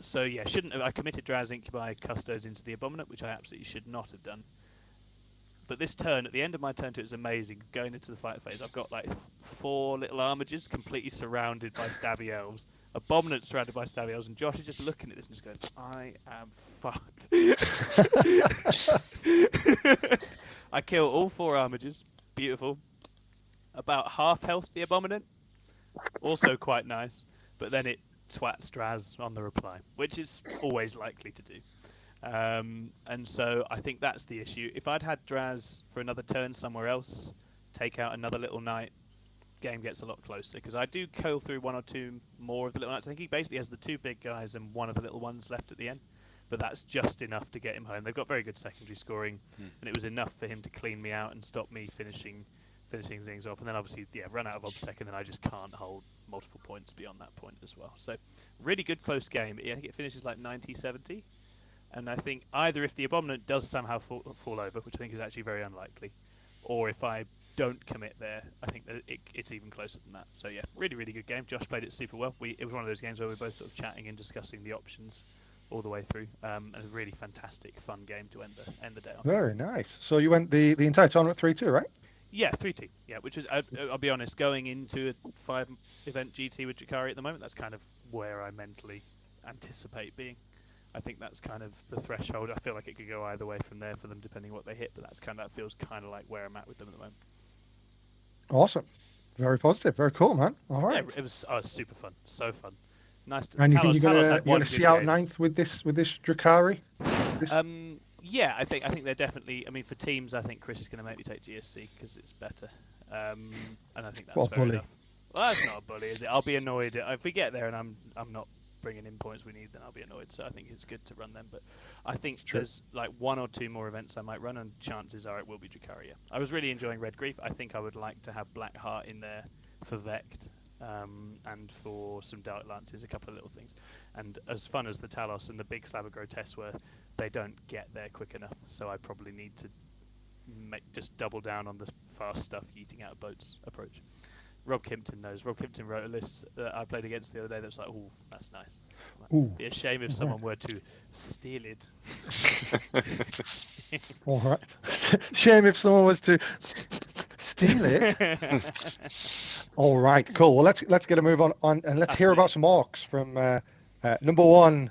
So yeah, shouldn't have. I committed Draz Incubi Custodes into the Abominant, which I absolutely should not have done. But this turn, at the end of my turn, it was amazing. Going into the fight phase, I've got like 4 little armagers completely surrounded by stabby elves. Abominant surrounded by stabby elves, and Josh is just looking at this and just going, I am fucked. I kill all 4 armagers. Beautiful. About half health the Abominant. Also quite nice. But then it twats Draz on the reply, which is always likely to do. And so I think that's the issue. If I'd had Draz for another turn somewhere else, take out another little knight, game gets a lot closer. Because I do kill through 1 or 2 more of the little knights. I think he basically has the 2 big guys and 1 of the little ones left at the end. But that's just enough to get him home. They've got very good secondary scoring, and it was enough for him to clean me out and stop me finishing things off. And then obviously, run out of obsec, and then I just can't hold multiple points beyond that point as well. So really good close game. I think it finishes like 90-70. And I think either if the Abominant does somehow fall over, which I think is actually very unlikely, or if I don't commit there, I think that it's even closer than that. So yeah, really, really good game. Josh played it super well. It was one of those games where we were both sort of chatting and discussing the options all the way through. And a really fantastic, fun game to end the day on. Very nice. So you went the entire tournament 3-2, right? Yeah, 3-2. Yeah, which is, I'll be honest, going into a 5-event GT with Jakari at the moment, that's kind of where I mentally anticipate being. I think that's kind of the threshold. I feel like it could go either way from there for them, depending on what they hit. But that feels kind of like where I'm at with them at the moment. Awesome, very positive, very cool, man. All right. Yeah, it was super fun, so fun. Nice. And you think you're Talos gonna see out ninth with this Drakari? Yeah, I think they're definitely. I mean, for teams, I think Chris is going to make me take GSC because it's better. And I think that's fair enough. Well, that's not a bully, is it? I'll be annoyed if we get there and I'm not bringing in points we need, then I'll be annoyed. So I think it's good to run them. But I think there's like 1 or 2 more events I might run, and chances are it will be Dracaria. I was really enjoying Red Grief. I think I would like to have Black Heart in there for Vect, and for some Dark Lances, a couple of little things. And as fun as the Talos and the big Slab of Grotesque were, they don't get there quick enough. So I probably need to just double down on the fast stuff, eating out of boats approach. Rob Kimpton knows. Rob Kimpton wrote a list that I played against the other day that's like, ooh, that's nice. It'd be a shame if someone were to steal it. All right. Shame if someone was to steal it. All right, cool. Well, let's get a move on and let's hear about some orcs from number 1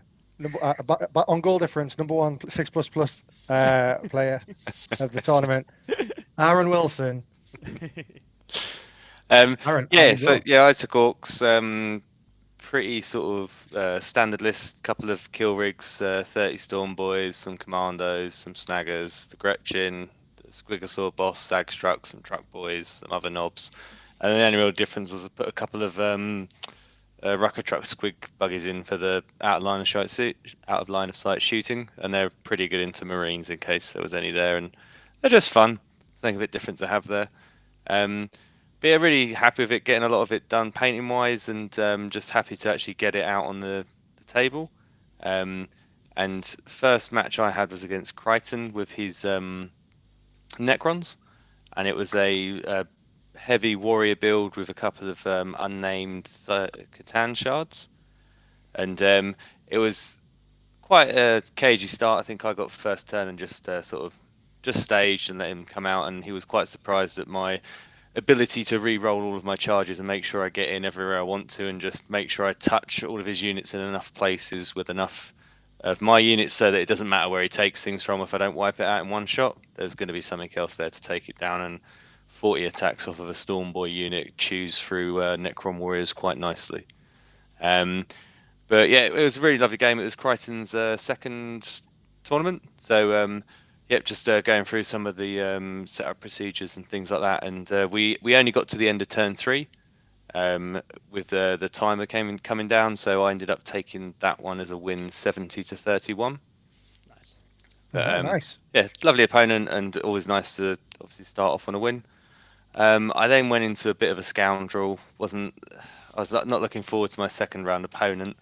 on goal difference, number 1 6++ player of the tournament, Aaron Wilson. I took orcs. Pretty sort of standard list. Couple of kill rigs, 30 storm boys, some commandos, some snaggers, the Gretchen, the Squigosaur boss, Stag Struck, some truck boys, some other knobs. And the only real difference was I put a couple of Rucker Truck Squig buggies in for the out of line of sight shooting, and they're pretty good into Marines in case there was any there, and they're just fun. Something a bit different to have there. But yeah, really happy with it, getting a lot of it done painting wise, and just happy to actually get it out on the table. And first match I had was against Crichton with his Necrons, and it was a heavy warrior build with a couple of unnamed Catan shards, and it was quite a cagey start. I think I got first turn and just staged and let him come out, and he was quite surprised at my ability to re-roll all of my charges and make sure I get in everywhere I want to, and just make sure I touch all of his units in enough places with enough of my units so that it doesn't matter where he takes things from. If I don't wipe it out in one shot, there's going to be something else there to take it down, and 40 attacks off of a Storm Boy unit chews through Necron Warriors quite nicely. But yeah, it was a really lovely game. It was Crichton's second tournament, so just going through some of the setup procedures and things like that, and we only got to the end of turn 3 with the timer coming down, so I ended up taking that one as a win, 70-31. Nice. But, nice. Yeah, lovely opponent, and always nice to obviously start off on a win. I then went into a bit of a scoundrel. I was not looking forward to my second round opponent,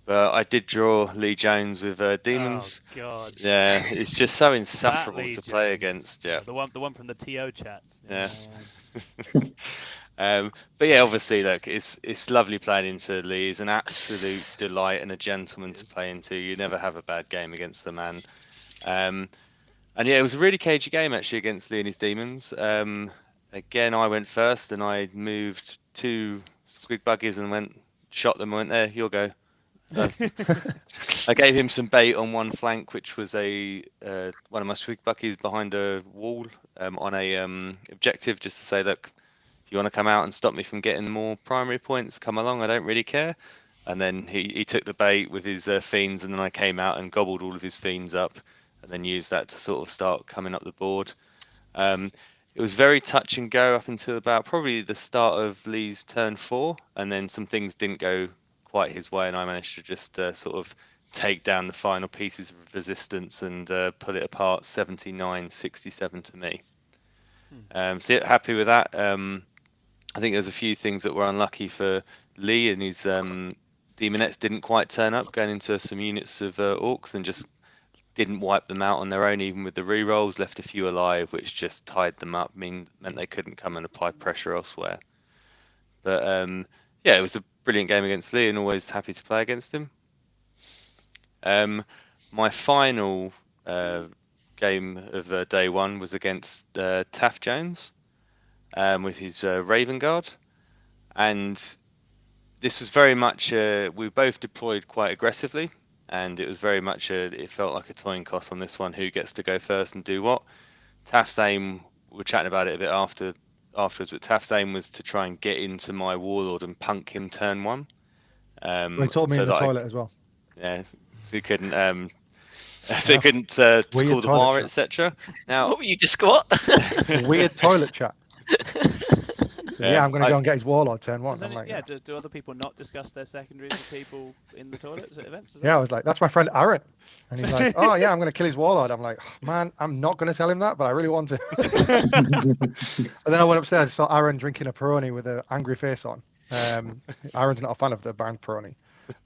but I did draw Lee Jones with demons. Oh God! Yeah, it's just so insufferable to play against. Yeah, the one from the TO chat. Yeah. But yeah, obviously, look, it's lovely playing into Lee. He's an absolute delight and a gentleman to play into. You never have a bad game against the man. And yeah, it was a really cagey game actually against Lee and his demons. Again, I went first and I moved 2 squig buggies and shot them. Went there, you'll go. I gave him some bait on one flank, which was one of my squig buggies behind a wall on a objective, just to say, look, if you want to come out and stop me from getting more primary points, come along. I don't really care. And then he took the bait with his fiends, and then I came out and gobbled all of his fiends up, and then used that to sort of start coming up the board. It was very touch and go up until about probably the start of Lee's turn 4, and then some things didn't go quite his way, and I managed to just sort of take down the final pieces of resistance and pull it apart 79-67 to me. So yeah, happy with that. I think there's a few things that were unlucky for Lee, and his demonettes didn't quite turn up, going into some units of orcs and just didn't wipe them out on their own, even with the rerolls, left a few alive, which just tied them up, meant they couldn't come and apply pressure elsewhere. But yeah, it was a brilliant game against Lee, and always happy to play against him. My final game of day 1 was against Taff Jones with his Raven Guard, and this was very much we both deployed quite aggressively, and it was very much it felt like a toing cost on this one, who gets to go first and do what. Taff's aim, we're chatting about it a bit afterwards, but Taff's aim was to try and get into my warlord and punk him turn 1. He told me in the toilet as well. Yeah, so he couldn't call the war, etc. Now, What were you just what? Weird toilet chat. Yeah, I'm going to go and get his warlord turn 1. I'm like, do other people not discuss their secondaries with people in the toilets at events? Yeah, I was like, that's my friend Aaron. And he's like, oh yeah, I'm going to kill his warlord. I'm like, man, I'm not going to tell him that, but I really want to. And then I went upstairs and saw Aaron drinking a Peroni with an angry face on. Aaron's not a fan of the brand Peroni.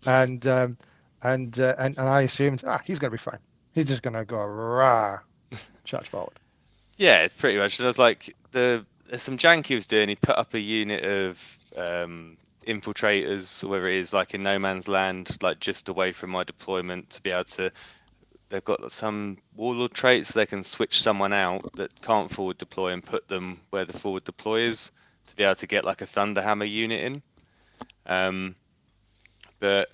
And I assumed, he's going to be fine. He's just going to go rah, charge forward. Yeah, it's pretty much. And I was like, there's some jank he was doing. He put up a unit of infiltrators, or whatever it is, like in no man's land, like just away from my deployment, to be able to. They've got some warlord traits, so they can switch someone out that can't forward deploy and put them where the forward deploy is, to be able to get like a Thunderhammer unit in. But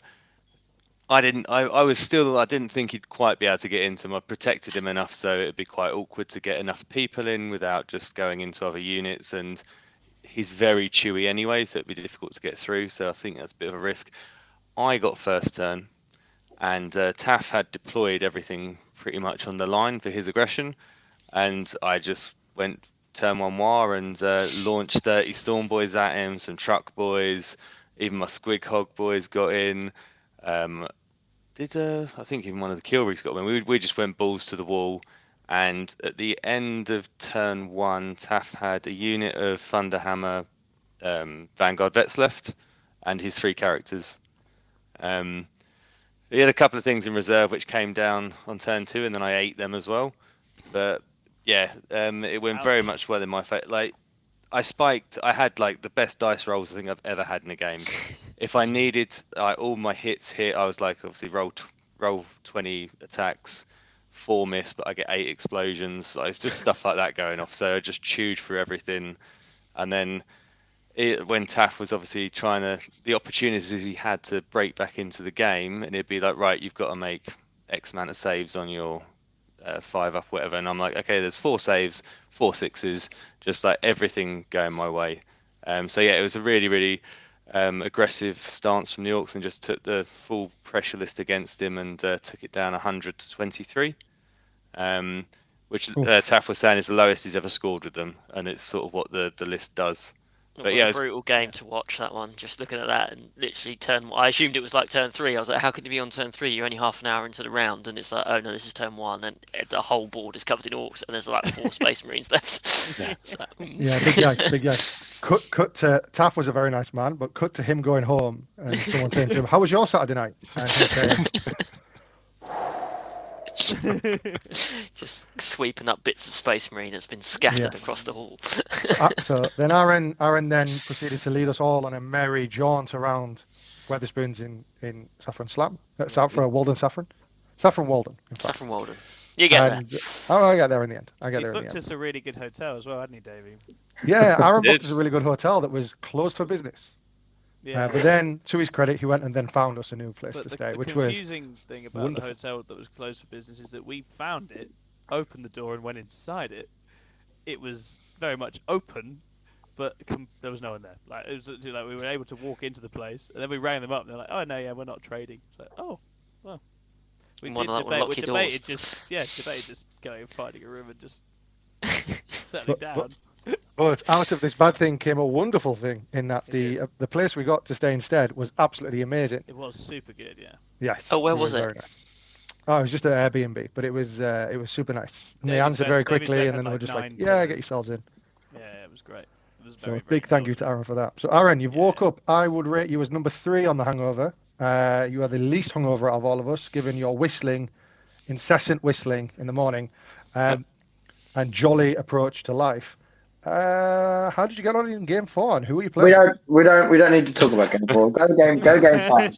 I didn't think he'd quite be able to get into him. I protected him enough so it'd be quite awkward to get enough people in without just going into other units, and he's very chewy anyway, so it'd be difficult to get through, so I think that's a bit of a risk. I got first turn, and Taff had deployed everything pretty much on the line for his aggression, and I just went turn 1 war and launched 30 Storm Boys at him, some Truck Boys, even my Squig Hog Boys got in. I think even one of the kill rigs got in. We just went balls to the wall, and at the end of turn 1, Taff had a unit of Thunderhammer Vanguard vets left, and his 3 characters. He had a couple of things in reserve which came down on turn 2, and then I ate them as well. But yeah, it went very much well in my fate. Like, I had like the best dice rolls I think I've ever had in a game. If I needed all my hits hit, I was like, obviously roll 20 attacks, 4 miss, but I get 8 explosions. Like, it's just stuff like that going off. So I just chewed through everything. And then when Taff was obviously the opportunities he had to break back into the game, and it'd be like, right, you've got to make X amount of saves on your 5 up, whatever. And I'm like, okay, there's 4 saves, 4 sixes, just like everything going my way. So yeah, it was a really, really aggressive stance from the Orcs, and just took the full pressure list against him and took it down 100 to 23, which Taff was saying is the lowest he's ever scored with them, and it's sort of what the list does. It was a brutal game to watch, that one. Just looking at that, and literally I assumed it was like turn 3. I was like, how could it be on turn 3? You're only half an hour into the round, and it's like, oh no, this is turn 1, and the whole board is covered in Orcs, and there's like 4 Space Marines left. Yeah, big guy. Cut to Taff was a very nice man, but cut to him going home and someone saying to him, "How was your Saturday night?" And he said, Just sweeping up bits of Space Marine that's been scattered Yes. across the hall. So then Aaron then proceeded to lead us all on a merry jaunt around Weatherspoons in Saffron Slam. Saffron Walden Saffron. Saffron Walden, in fact. Saffron Walden. You get there. I get there in the end. He booked us a really good hotel as well, hadn't he, Davey? Yeah, Aaron booked us a really good hotel that was closed for business. Yeah. But then, to his credit, he went and then found us a new place to stay, the which was confusing thing about wonderful. the hotel that was closed for business is that we found it, opened the door, and went inside it. It was very much open, but there was no one there. Like it was like we were able to walk into the place, and then we rang them up, and they're like, "Oh no, yeah, we're not trading." It's like, "Oh, well." We debated just going and finding a room and just settling down. But out of this bad thing came a wonderful thing in that the place we got to stay instead was absolutely amazing. It was super good, yeah. Yes. Oh, where was it? Very nice. Oh, it was just an Airbnb, but it was super nice. And they answered very quickly, and then they were just like, "Yeah, get yourselves in." Yeah, it was great. It was So big thank you to Aaron for that. So Aaron, you've woke up. I would rate you as number 3 on the hangover. You are the least hungover out of all of us, given your incessant whistling in the morning, and jolly approach to life. How did you get on in game 4, and who are you playing? We don't need to talk about game 4. Go to game 5.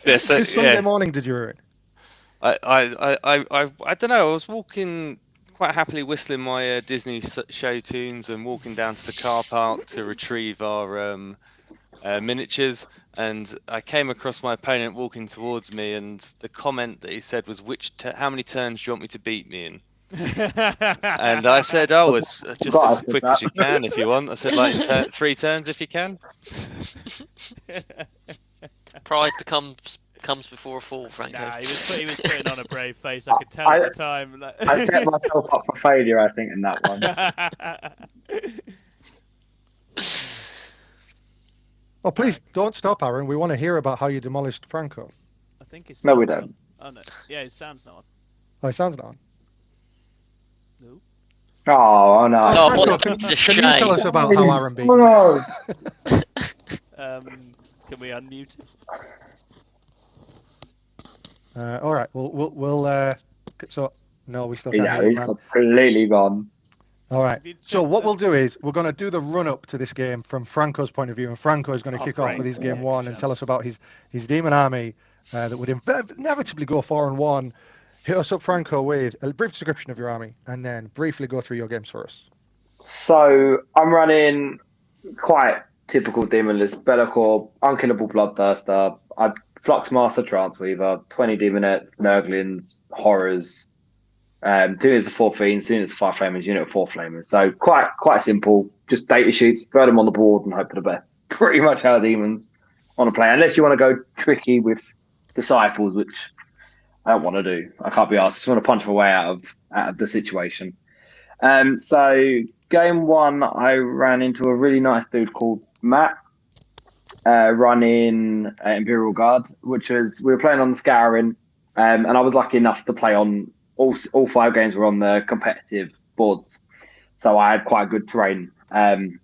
Yeah, so Sunday morning did you ruin? I don't know. I was walking quite happily, whistling my Disney show tunes and walking down to the car park to retrieve our miniatures, and I came across my opponent walking towards me, and the comment that he said was, "How many turns do you want me to beat me in?" And I said, it's just as quick as you can if you want. I said, like 3 turns if you can. Pride comes before a fall, Franco. Nah, he was putting on a brave face. I could tell at the time. Like... I set myself up for failure, I think, in that one. Oh, please don't stop, Aaron. We want to hear about how you demolished Franco. I think it's. No, we don't. Oh no. Yeah, his sound's not on. Oh, his sound's not on. No. Oh no. Oh, what Franco, a can you shame. tell us about how Aaron beat you? No. Can we unmute it? All right. We'll so no, we still can't Yeah, hear he's you, man. completely gone. All right. So what we'll do is we're going to do the run-up to this game from Franco's point of view, and Franco is going to kick off with his game 1 and tell us about his demon army that would inevitably go 4-1. Hit us up, Franco, with a brief description of your army, and then briefly go through your games for us. So I'm running quite typical demon list: Be'lakor, Unkillable Bloodthirster, Fluxmaster, Transweaver, 20 Demonettes, Nurglings, Horrors. Doing it as a 4 Fiends, doing it as a 5 Flamers, unit of 4 Flamers. So quite simple. Just data sheets, throw them on the board and hope for the best. Pretty much how demons want to play. Unless you want to go tricky with Disciples, which I don't want to do. I can't be asked. I just want to punch my way out of the situation. So game 1, I ran into a really nice dude called Matt, running Imperial Guard, which was, we were playing on the Scouring, and I was lucky enough to play on all 5 games were on the competitive boards, so I had quite good terrain, and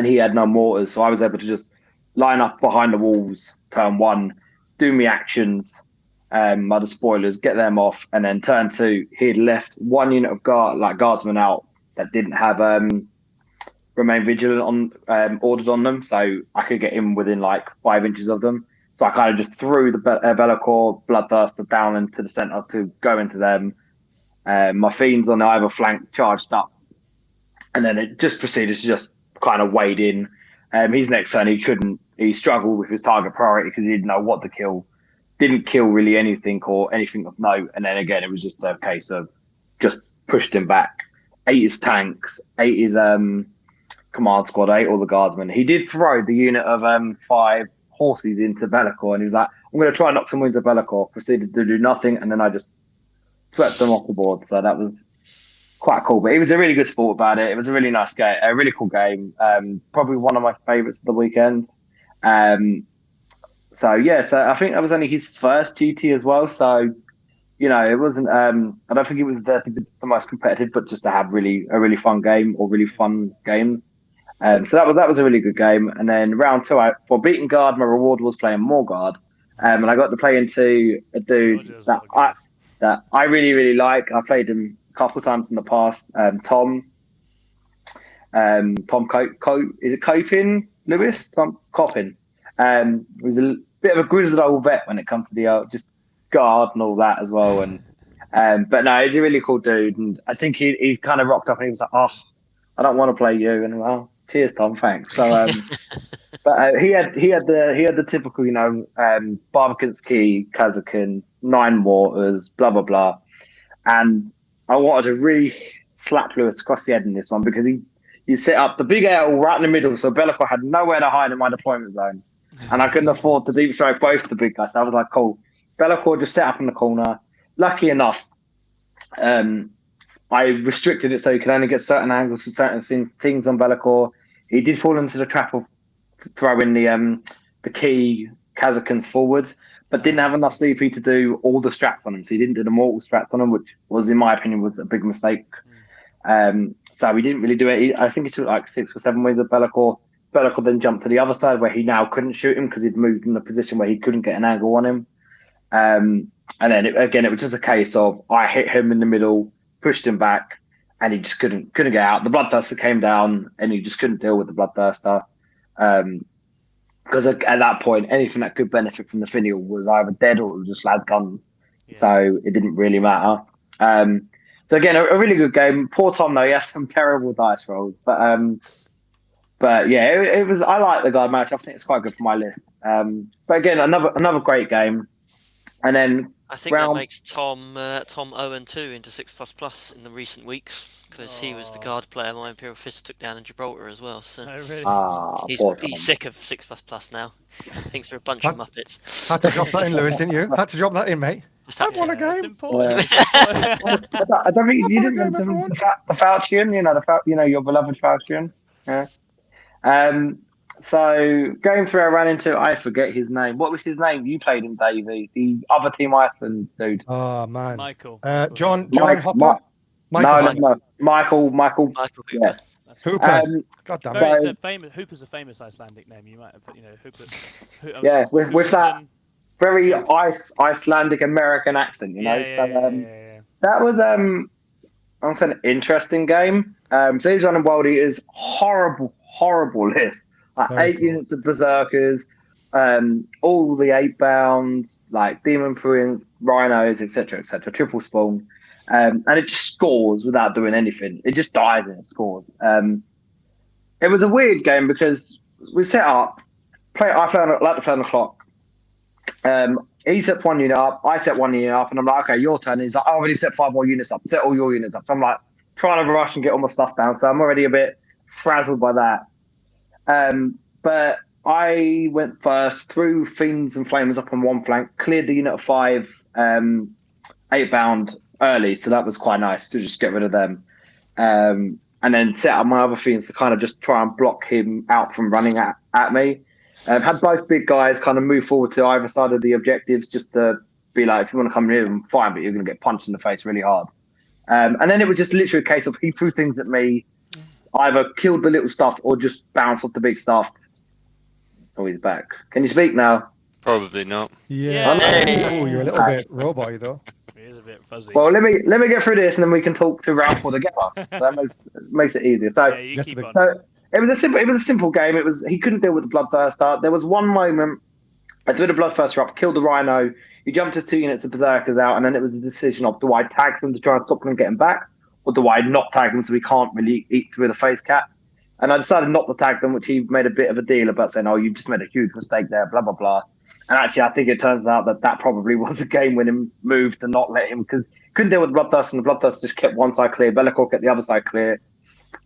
he had no mortars, so I was able to just line up behind the walls turn 1, do me actions, the spoilers, get them off, and then turn 2 he had left 1 unit of guardsmen out that didn't have remain vigilant on ordered on them, so I could get in within like 5 inches of them. So I kind of just threw the Be'lakor Bloodthirster down into the centre to go into them. My Fiends on either flank charged up, and then it just proceeded to just kind of wade in. His next turn, he struggled with his target priority because he didn't know what to kill. Didn't kill really anything or anything of note. And then again, it was just a case of just pushed him back. 8 is tanks, 8 is command squad, 8 all the guardsmen. He did throw the unit of 5 horses into Be'lakor, and he was like, I'm going to try and knock some wins at Be'lakor. Proceeded to do nothing, and then I just swept them off the board. So that was quite cool. But he was a really good sport about it. It was a really nice game, a really cool game. Probably one of my favourites of the weekend. So I think that was only his first GT as well. So, it wasn't, I don't think it was the most competitive, but just to have a really fun game or really fun games. So that was a really good game. And then round 2, for beating guard, my reward was playing more guard. And I got to play into a dude that I really, really like. I played him a couple of times in the past. Tom is it Copin Lewis? Tom Coppin. Was a bit of a grizzled old vet when it comes to the just guard and all that as well. And but no, he's a really cool dude. And I think he kind of rocked up and he was like, "Oh, I don't want to play you." And well, cheers, Tom, thanks. So but he had the typical, Barbicanski, Kazakins, Nine Waters, blah blah blah. And I wanted to really slap Lewis across the head in this one because he set up the big L right in the middle, so Bellicor had nowhere to hide in my deployment zone, and I couldn't afford to deep strike both the big guys. So I was like, cool. Bellicor just set up in the corner. Lucky enough, I restricted it so you could only get certain angles for certain things on Bellicor. He did fall into the trap of throwing the key Kazakins forwards, but didn't have enough CP to do all the strats on him. So he didn't do the mortal strats on him, which was, in my opinion, was a big mistake. So he didn't really do it. I think he took like 6 or 7 waves of Bellicor. Bellicor then jumped to the other side where he now couldn't shoot him because he'd moved in a position where he couldn't get an angle on him. And then it was just a case of I hit him in the middle, pushed him back, and he just couldn't get out. The Bloodthirster came down, and he just couldn't deal with the Bloodthirster. Because at that point, anything that could benefit from the finial was either dead or it was just las guns. Yeah. So it didn't really matter. So again, a really good game. Poor Tom though, he has some terrible dice rolls, but yeah, it was. I like the guard match. I think it's quite good for my list. But again, another great game. And then I think that makes Tom 0-2 into 6++ in the recent weeks because he was the guard player my Imperial Fist took down in Gibraltar as well. So he's sick of 6++ now. Thinks we're a bunch of muppets. Had to drop that in, Lewis, didn't you? Had to drop that in, mate. I've won a game. I don't think you didn't mention the Falchion. Your beloved Falchion. Yeah. So going through, I ran into, I forget his name. What was his name? You played him, Davey. The other Team Iceland dude. Oh man, Michael. John Hopper. No. Michael. Yeah. Hooper. God damn it. Hooper's a famous Icelandic name. You might have, Hooper. Yeah, with that very Icelandic American accent, that was an interesting game. So he's running World Eaters, horrible list. Like 8 units of Berserkers, all the 8 bounds, like Demon Pruins, Rhinos, etc., triple spawn. And it just scores without doing anything. It just dies and it scores. It was a weird game because we set up, I like to play on the clock. He sets 1 unit up, I set 1 unit up, and I'm like, okay, your turn. He's like, I already set 5 more units up, set all your units up. So I'm like, trying to rush and get all my stuff down. So I'm already a bit frazzled by that. But I went first, threw Fiends and Flamers up on one flank, cleared the unit of 5 8 bound early, so that was quite nice to just get rid of them. And then set up my other Fiends to kind of just try and block him out from running at me. Had both big guys kind of move forward to either side of the objectives just to be like, if you want to come near them, fine, but you're going to get punched in the face really hard. And then it was just literally a case of he threw things at me, either killed the little stuff or just bounced off the big stuff. Oh, he's back. Can you speak now? Probably not. Yeah. Oh, you're a little bit robot-y though. He is a bit fuzzy. Well, let me get through this and then we can talk through round 4 together. So that makes it easier. So, keep on. So it was a simple game. He couldn't deal with the Bloodthirster. There was one moment I threw the Bloodthirster up, killed the Rhino. He jumped his 2 units of Berserkers out, and then it was a decision of, do I tag them to try and stop them getting back, or do I not tag them so we can't really eat through the face cap? And I decided not to tag them, which he made a bit of a deal about, saying, oh, you've just made a huge mistake there, blah, blah, blah. And actually, I think it turns out that probably was a game-winning move to not let him, because couldn't deal with the Bloodthirster, and the Bloodthirster just kept one side clear, Bellicor kept the other side clear,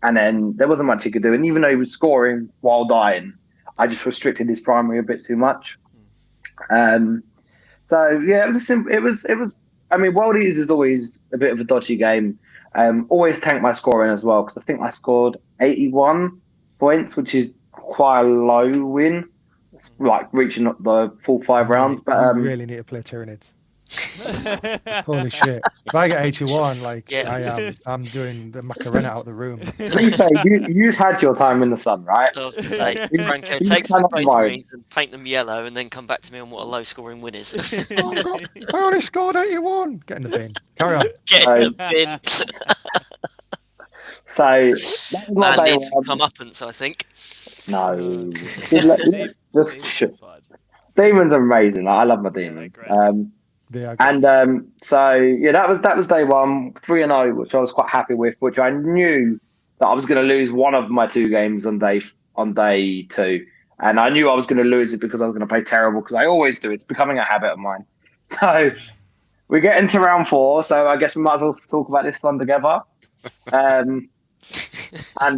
and then there wasn't much he could do. And even though he was scoring while dying, I just restricted his primary a bit too much. So yeah, it was a simple. It was. I mean, World Eaters is always a bit of a dodgy game. Always tank my scoring as well, because I think I scored 81 points, which is quite a low win. It's like reaching the full 5 rounds. But you really need to play Tyranids. Holy shit! If I get 81, like Yeah. I'm doing the Macarena out of the room. To be fair, you've had your time in the sun, right? I was going to say, You- Franco, you take some cannot Space avoid. Marines and paint them yellow, and then come back to me on what a low-scoring win is. I only scored 81. Get in the bin. Carry on. Get in the bin. So that was my Man day needs some one. comeuppance, I think. No, Demons just are fun. demons are amazing. Like, I love my they're demons. great. They are good. And so yeah, that was day one, 3-0, which I was quite happy with. Which I knew that I was going to lose one of my 2 games on day 2, and I knew I was going to lose it because I was going to play terrible, because I always do. It's becoming a habit of mine. So we get into round 4. So I guess we might as well talk about this one together. And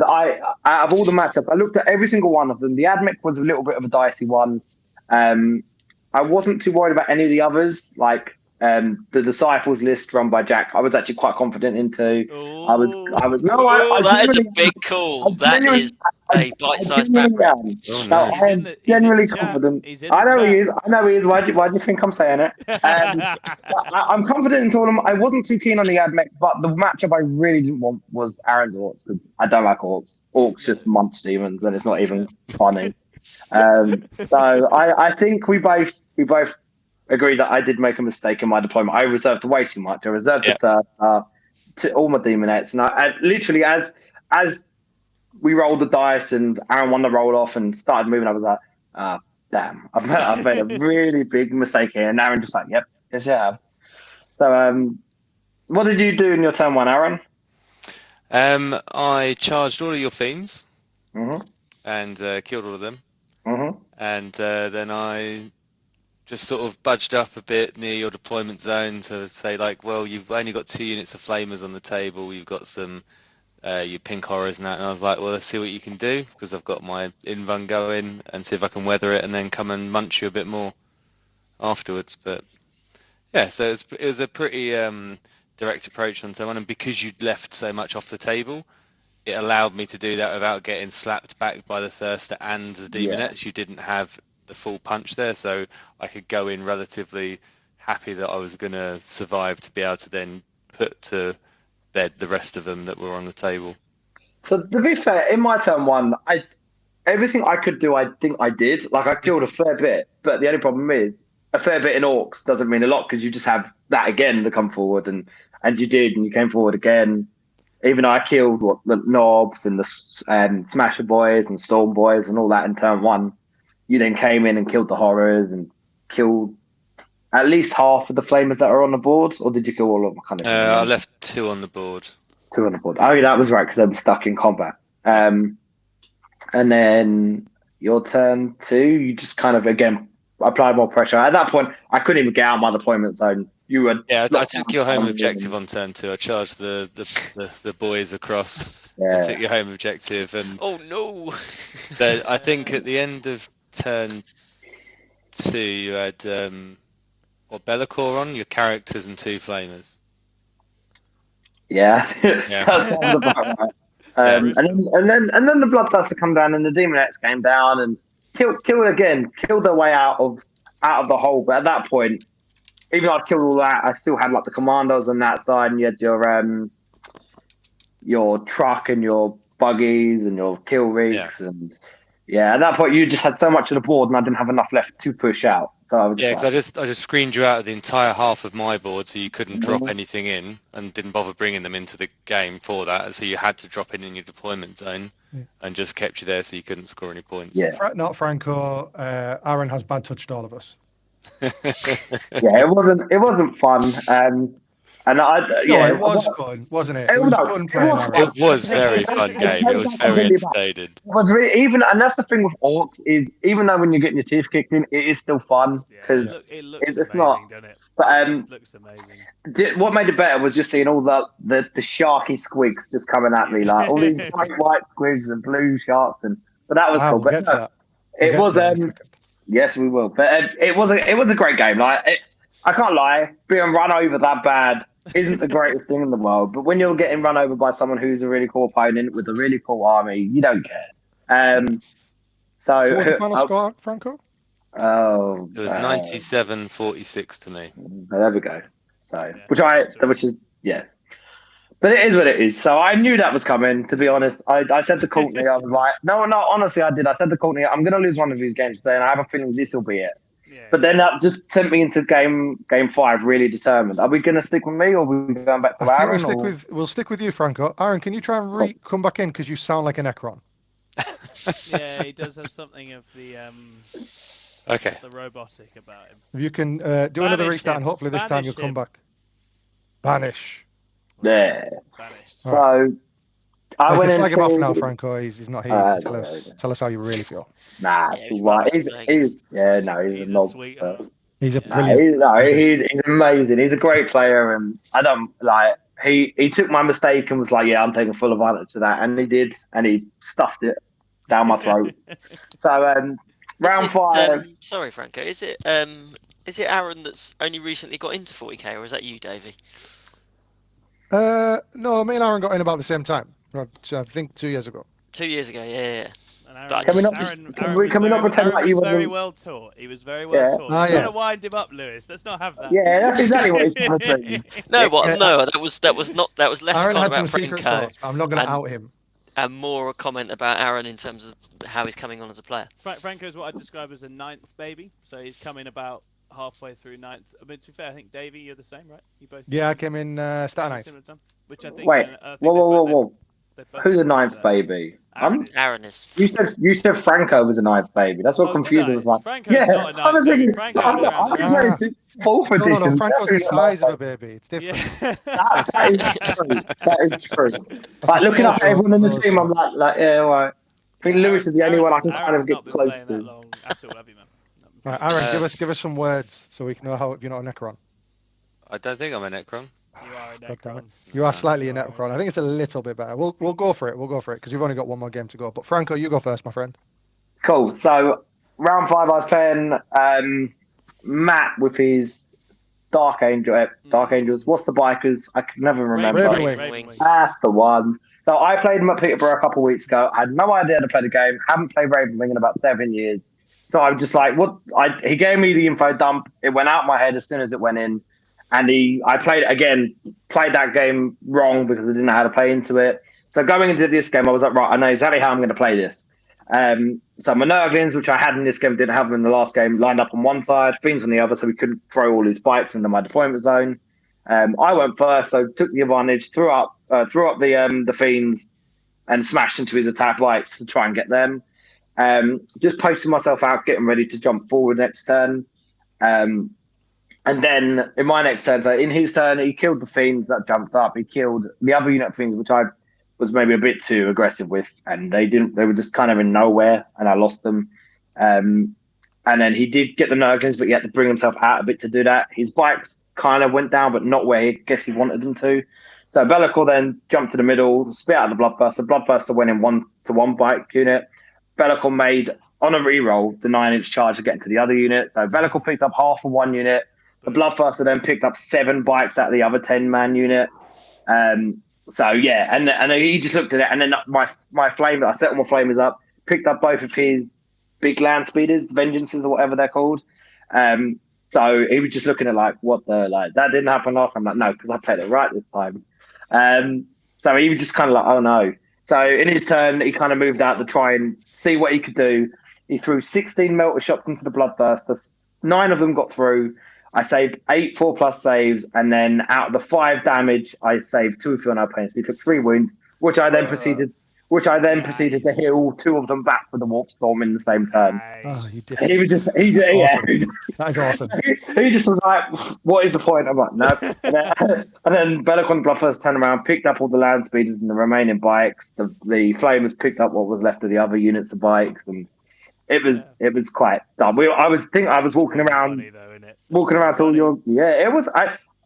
out of all the matchups, I looked at every single one of them. The Admech was a little bit of a dicey one. I wasn't too worried about any of the others, like the Disciples list run by Jack. I was actually quite confident into. I was no, I that is a genuinely- big call. I That genuinely- is a bite-sized genuinely background. am. Oh, No, nice. I am genuinely He's in the chat. confident. He's in I the know he chat. is. I know he is. Why do you think I'm saying it? I'm confident in all of them. I wasn't too keen on the Admech, but the matchup I really didn't want was Aaron's Orcs, because I don't like Orcs. Orcs just munch demons, and it's not even funny. So I think we both agree that I did make a mistake in my deployment. I reserved way too much. I reserved the to all my demonettes, and I literally as we rolled the dice and Aaron won the roll off and started moving, I was like, damn, I've made a really big mistake here. And Aaron just like, yep, yes you have. So what did you do in your turn 1, Aaron? I charged all of your fiends Mm-hmm. and killed all of them. Mm-hmm. And then I just sort of budged up a bit near your deployment zone to say, like, well, you've only got 2 units of flamers on the table. You've got some your pink horrors and that. And I was like, well, let's see what you can do, because I've got my invuln going, and see if I can weather it and then come and munch you a bit more afterwards. But yeah, so it was a pretty direct approach on turn 1. And because you'd left so much off the table, it allowed me to do that without getting slapped back by the Thirster and the Demonettes. You didn't have the full punch there, so I could go in relatively happy that I was going to survive to be able to then put to bed the rest of them that were on the table. So to be fair, in my turn 1, everything I could do, I think I did. Like, I killed a fair bit, but the only problem is a fair bit in Orcs doesn't mean a lot, because you just have that again to come forward, and you did, and you came forward again. Even though I killed the Knobs and the Smasher Boys and Storm Boys and all that in turn 1, you then came in and killed the Horrors and killed at least half of the Flamers that are on the board, or did you kill all of them? I left 2 on the board. 2 on the board. Oh, yeah, that was right, because I'm stuck in combat. And then your turn 2, you just kind of, again, applied more pressure. At that point, I couldn't even get out of my deployment zone. You were I took your home objective on turn 2. I charged the boys across. I took your home objective, and Oh no! I think at the end of turn 2, you had Be'lakor on, your characters, and 2 flamers. Yeah, Yeah. that sounds about right. And then the Bloodthirster come down, and the Demonettes came down and killed their way out of the hole. But at that point, even though I'd killed all that, I still had like the commandos on that side, and you had your truck and your buggies and your kill rigs, and at that point you just had so much of the board, and I didn't have enough left to push out. So I was because I just screened you out of the entire half of my board, so you couldn't drop anything in, and didn't bother bringing them into the game for that. So you had to drop it in your deployment zone, and just kept you there so you couldn't score any points. Yeah. Not Franco. Aaron has bad touched all of us. It wasn't fun. It was fun, wasn't it? It was fun playing Aaron. It was very fun game. It was very entertaining. It was really, and that's the thing with Orcs, is even though when you're getting your teeth kicked in, it is still fun, because it looks it's amazing, not. doesn't it? But It just looks amazing. what made it better was just seeing all the sharky squigs just coming at me, like all these bright white squigs and blue sharks, but that was cool. But no, it was yes, we will. But it was a great game. Like, I can't lie, being run over that bad isn't the greatest thing in the world. But when you're getting run over by someone who's a really cool opponent with a really cool army, you don't care. So what's the final score, Franco? Oh, It was 97-46 to me. there we go. So, Yeah, which is but it is what it is. So I knew that was coming. To be honest, I said to Courtney, I was like, no, honestly, I did. I said to Courtney, I'm going to lose one of these games today, and I have a feeling this will be it. Yeah. But then that just sent me into game 5, really determined. Are we going to stick with me, or are we going back to I think Aaron? we'll stick with you, Franco. Aaron, can you try and come back in because you sound like a Necron? Yeah, he does have something of the Okay. the robotic about him. If you can do another Banish restart, him. and hopefully this time Banish you'll come him. back. Banish. Yeah. Banished. All right. So I went Slag him off into. now, Franco. He's not here. You can No. tell us how you really feel. Nah, Yeah, it's he's all right. rubbish to play against. He's a He's a knob. sweetheart. He's a Yeah. brilliant. He's amazing. He's a great player, and I don't like. He took my mistake and was like, "Yeah, I'm taking full advantage of that," and he did, and he stuffed it down my throat. So round 5. Sorry, Franco. Is it Aaron that's only recently got into 40k, or is that you, Davey? No, me and Aaron got in about the same time. I think 2 years ago. 2 years ago, yeah. And Aaron, But Can we was- not- Aaron, can Aaron we- was can we not very- pretend Aaron like he was very wasn't- well taught? He was very well taught. Ah, He's trying yeah. to wind him up, Lewis. Let's not have that. Yeah, that's exactly what he's trying to do. No, that was less Aaron a had comment some about secret Franco sauce. I'm not going to and- out him. and more a comment about Aaron in terms of how he's coming on as a player. Franco's what I'd describe as a 9th baby. So he's coming about halfway through 9th. I mean, to be fair, I think Davey, you're the same, right? You both. Yeah, I came in start night. Similar time, which I think. Wait, I think whoa. they both Who's the agree with 9th that. baby? Aaron is. Aaron is. You said Franco was the 9th baby. That's what Oh, confused did me. I? Was like, Franco's yeah, not a I was 9th baby. thinking, Franco's I'm around just there. saying, it's 4th edition. No, Franco's the definitely not size of a 9th baby. It's different. Yeah. That is true. That is true. Like a looking small at everyone in the joke. team, I'm like, yeah, all right. I think Lewis is the only one I can kind Aaron's of get not been close playing to. that long at all, have you, man? All right, Aaron, give us some words so we can know how you're not a Necron. I don't think I'm a Necron. You are a God damn it. Necron. You are slightly a You are Necron. I think it's a little bit better. We'll go for it. We'll go for it because we've only got one more game to go. But Franco, you go first, my friend. Cool. So round 5, I was playing Matt with his Dark Angels. What's the bikers? I can never remember. Ravenwing. That's the ones. So I played him at Peterborough a couple of weeks ago. I had no idea how to play the game. Haven't played Ravenwing in about 7 years. So I'm just like, what? He gave me the info dump. It went out of my head as soon as it went in. And I played it again, played that game wrong because I didn't know how to play into it. So going into this game, I was like, right, I know exactly how I'm going to play this. So my Nurglings, which I had in this game, didn't have them in the last game, lined up on one side, Fiends on the other, so we couldn't throw all his bikes into my deployment zone. I went first, so took the advantage, threw up the Fiends and smashed into his attack bikes to try and get them. Just posting myself out, getting ready to jump forward next turn. And then in my next turn, so in his turn, he killed the Fiends that jumped up. He killed the other unit of Fiends, which I was maybe a bit too aggressive with, and they were just kind of in nowhere, and I lost them. And then he did get the Nurglings, but he had to bring himself out a bit to do that. His bikes kind of went down, but not where I guess he wanted them to. So Bellicor then jumped to the middle, spit out the Bloodburster. Bloodburster went in 1-to-1 bike unit. Bellicor made, on a reroll, the 9-inch charge to get into the other unit. So Bellicor picked up half of one unit. The Bloodburster then picked up 7 bikes out of the other 10-man unit. So yeah, and he just looked at it, and then my flame, I set all my flamers up, picked up both of his big land speeders, vengeances or whatever they're called. So he was just looking at like, what the, like, that didn't happen last time. I'm like, no, because I played it right this time. So he was just kind of like, oh no. So in his turn, he kind of moved out to try and see what he could do. He threw 16 melter shots into the Bloodburster. 9 of them got through. I saved 8 4+ saves, and then out of the 5 damage, I saved 2 Fiona pain. So he took 3 wounds, which I then proceeded to heal 2 of them back with the Warp Storm in the same turn. Oh, you did. He was just, Awesome. That is awesome. he just was like, what is the point? I'm like, no. And then Bellicor and Bluffers turned around, picked up all the land speeders and the remaining bikes. The Flamers picked up what was left of the other units of bikes, and it was quite dumb. I was walking around, till it was.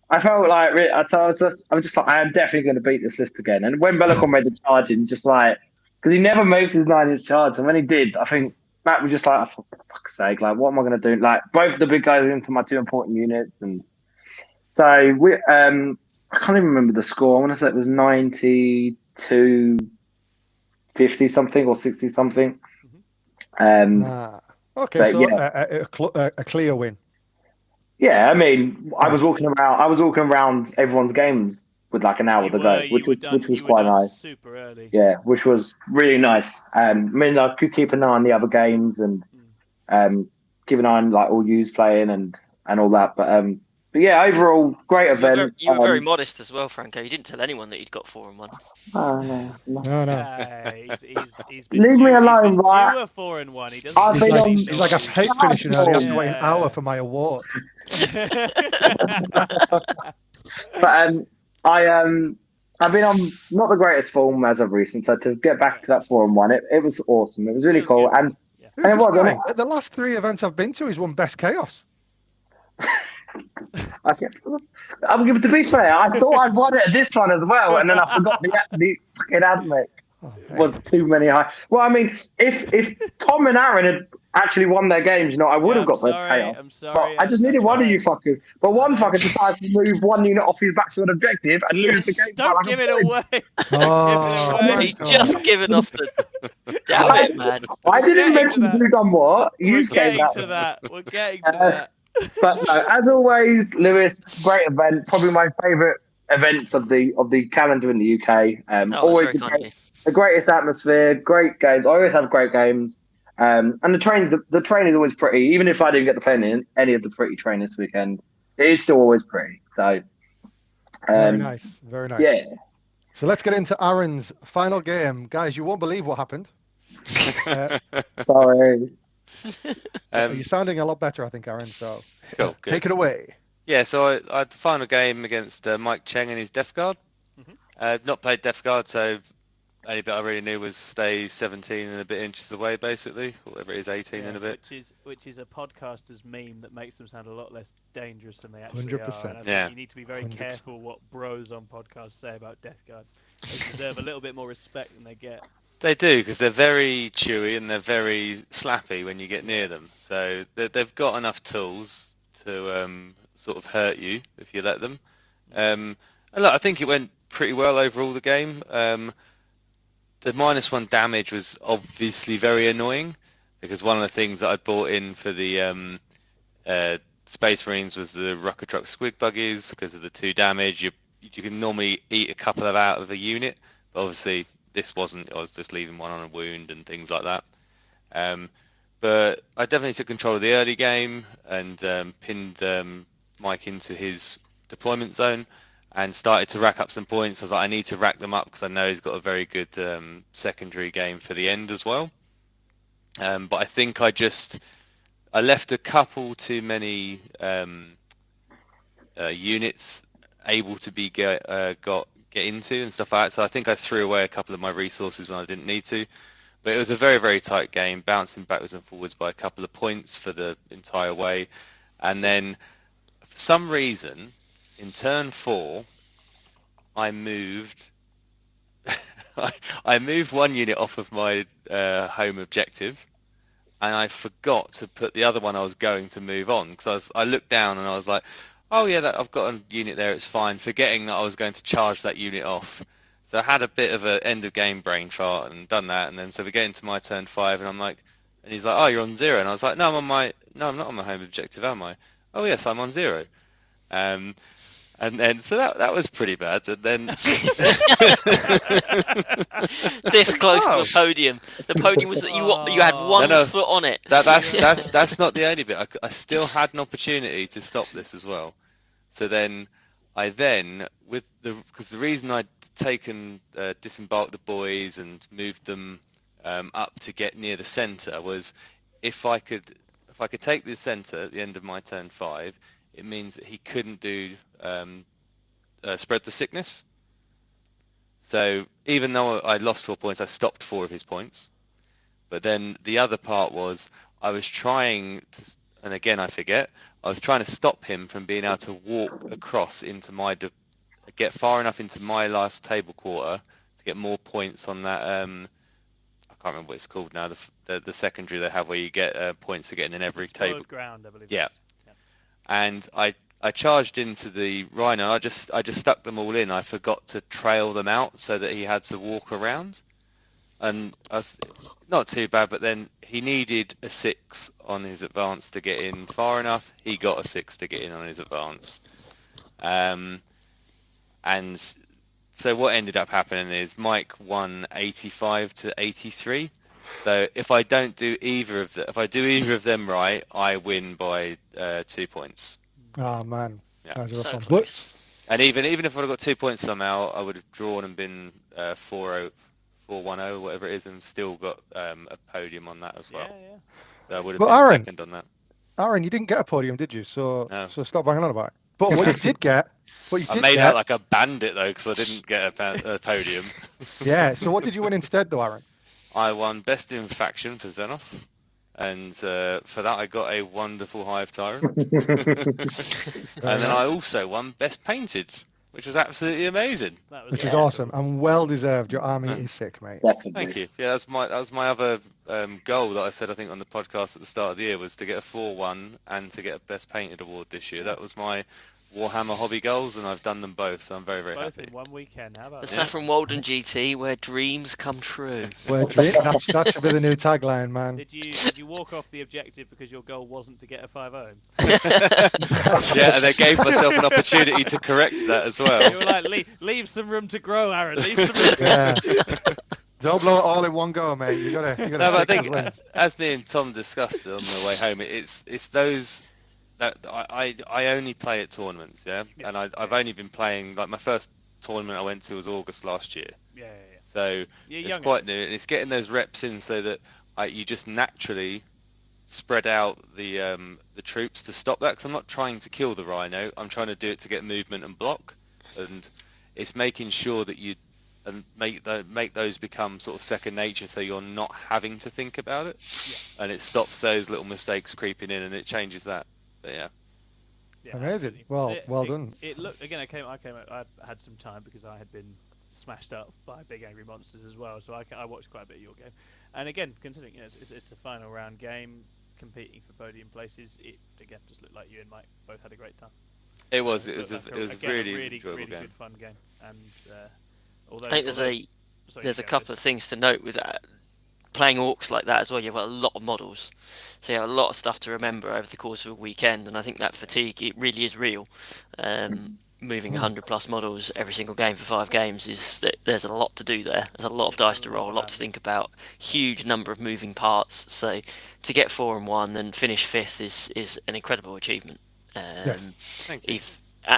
I felt like, so I was just like, I am definitely going to beat this list again. And when Bellicor made the charge in, just like, because he never makes his 9-inch charge, and when he did, I think Matt was just like, oh, for fuck's sake, like, what am I going to do? Like, both the big guys into my 2 important units, and so we, I can't even remember the score. I want to say it was 92, 50 something or 60 something. Okay, But so yeah, a clear win. yeah. I mean, I Nice. was walking around. I was walking around everyone's games with like an hour to go, You were done. which was You were quite done nice. super early. Yeah, which was really nice. I mean, I could keep an eye on the other games and keep an eye on like all yous playing and all that. But yeah, overall great event. You were very modest as well, Franco. You didn't tell anyone that you'd got 4-1. No. No. He's been Leave due, me he's alone, been right? due a 4-1. He doesn't. I've He's been like, on. he's like, I hate finishing early. I have to wait an Yeah. hour for my award. But I've been on not the greatest form as of recent. So to get back to that 4-1, it was awesome. It was really cool, good. and Yeah. Who's it this was. guy? At the last 3 events I've been to, he's won Best Chaos. Okay. To be fair, I thought I'd won it at this one as well, and then I forgot the fucking admit was too many high. Well, I mean, if Tom and Aaron had actually won their games, I would have got Best Chaos. I'm sorry. But I just needed one of you fuckers. But one fucker decided to move one unit off his backfield objective and lose the game. Don't give it away. Oh, He's just given off the. Damn it, man. I didn't getting mention to that. who done what. We're You came getting out. to that. We're getting to that. But no, as always, Lewis, great event. Probably my favourite events of the calendar in the UK. Always the greatest atmosphere, great games. I always have great games. And the train is always pretty. Even if I didn't get to play any of the pretty train this weekend, it is still always pretty. So very nice. Yeah. So let's get into Aaron's final game, guys. You won't believe what happened. Sorry. You're sounding a lot better, I think, Aaron. So cool, take it away. Yeah, so I had the final game against Mike Cheng and his Death Guard. Not played Death Guard, so only bit I really knew was stay 17 and a bit inches away, basically. Whatever it is, 18 and a bit. Which is a podcaster's meme that makes them sound a lot less dangerous than they actually 100%. are. And I think you need to be very careful what bros on podcasts say about Death Guard. They deserve a little bit more respect than they get. They do, because they're very chewy and they're very slappy when you get near them. So they've got enough tools to sort of hurt you if you let them. And look, I think it went pretty well overall, the game. The -1 damage was obviously very annoying, because one of the things that I bought in for the Space Marines was the Rocket Truck Squig Buggies. Because of the 2 damage, you can normally eat a couple of out of a unit, but obviously this wasn't. I was just leaving one on a wound and things like that. But I definitely took control of the early game and pinned Mike into his deployment zone and started to rack up some points. I was like, I need to rack them up because I know he's got a very good secondary game for the end as well. But I think I left a couple too many units able to be get into and stuff like that. So I think I threw away a couple of my resources when I didn't need to. But it was a very, very tight game, bouncing backwards and forwards by a couple of points for the entire way. And then, for some reason, in turn 4, I moved I moved one unit off of my home objective, and I forgot to put the other one I was going to move on, because I looked down and I was like, oh yeah, I've got a unit there, it's fine, forgetting that I was going to charge that unit off. So I had a bit of an end of game brain fart and done that, and then so we get into my turn 5 and I'm like, and he's like, oh, you're on 0, and I was like, no, I'm not on my home objective, am I? Oh yes, I'm on 0. And then so that was pretty bad. And then this close to the podium. The podium was that you had one foot on it. That's not the only bit. I still had an opportunity to stop this as well. So then because the reason I'd taken disembarked the boys and moved them up to get near the centre was if I could take the centre at the end of my turn 5, it means that he couldn't do spread the sickness. So even though I lost 4 points, I stopped 4 of his points. But then the other part was I was trying to, and again I forget, I was trying to stop him from being able to walk across into get far enough into my last table quarter to get more points on that. I can't remember what it's called now. The secondary they have where you get points for getting in every table. Ground, I believe. Yeah. And I charged into the Rhino. I just stuck them all in. I forgot to trail them out so that he had to walk around. and not too bad. But then he needed a 6 on his advance to get in far enough. He got a 6 to get in on his advance, and so what ended up happening is Mike won 85 to 83. So if I don't do either of them, if I do either of them right, I win by 2 points. Oh man, Yeah. that's a So rough one. close. And even if I'd have got 2 points somehow, I would have drawn and been 4-0, 4-1-0, whatever it is, and still got a podium on that as well. Yeah. So I would have But been Aaron- second on that. Aaron, you didn't get a podium, did you? So No. so stop banging on about it. But what you did get, I made out like a bandit though, because I didn't get a podium. yeah. So what did you win instead, though, Aaron? I won best in faction for Xenos, and for that I got a wonderful Hive Tyrant. And then I also won best painted, which was absolutely amazing. That was Which is yeah. awesome and well deserved. Your army is sick, mate. Definitely. Thank you. Yeah, that was my other goal that I said I think on the podcast at the start of the year was to get a 4-1 and to get a best painted award this year. That was my Warhammer hobby goals, and I've done them both, so I'm very, very Both happy. in one weekend. How about The that? Saffron Walden GT, where dreams come true. That should be the new tagline, man. Did you walk off the objective because your goal wasn't to get a 5-0? Yeah, and I gave myself an opportunity to correct that as You well. were like, leave some room to grow, Aaron. Leave some room. Yeah. Don't blow it all in one go, mate. You gotta. No, but I pick think those wins. as me and Tom discussed on the way home, it's those that I only play at tournaments, yeah, Yeah. and I've only been playing, like my first tournament I went to was August last year, Yeah. so You're it's young quite enough. new, and it's getting those reps in so that you just naturally spread out the troops to stop that, because I'm not trying to kill the rhino, I'm trying to do it to get movement and block, and it's making sure that you and make those become sort of second nature, so you're not having to think about it, and it stops those little mistakes creeping in, and it changes that. But yeah. Yeah, Amazing. absolutely. Well done. It looked again. I had some time because I had been smashed up by big angry monsters as well. So I watched quite a bit of your game. And again, considering it's a final round game, competing for podium places, it again just looked like you and Mike both had a great time. It was Looked a like really enjoyable really game. good fun game. And although I think there's a couple of things to note with that. Playing orcs like that as well, you've got a lot of models, so you have a lot of stuff to remember over the course of a weekend, and I think that fatigue, it really is real. Moving 100 plus models every single game for 5 games there's a lot to do there. There's a lot of dice to roll, a lot to think about, huge number of moving parts. So to get 4-1 and finish 5th is an incredible achievement. Thank you.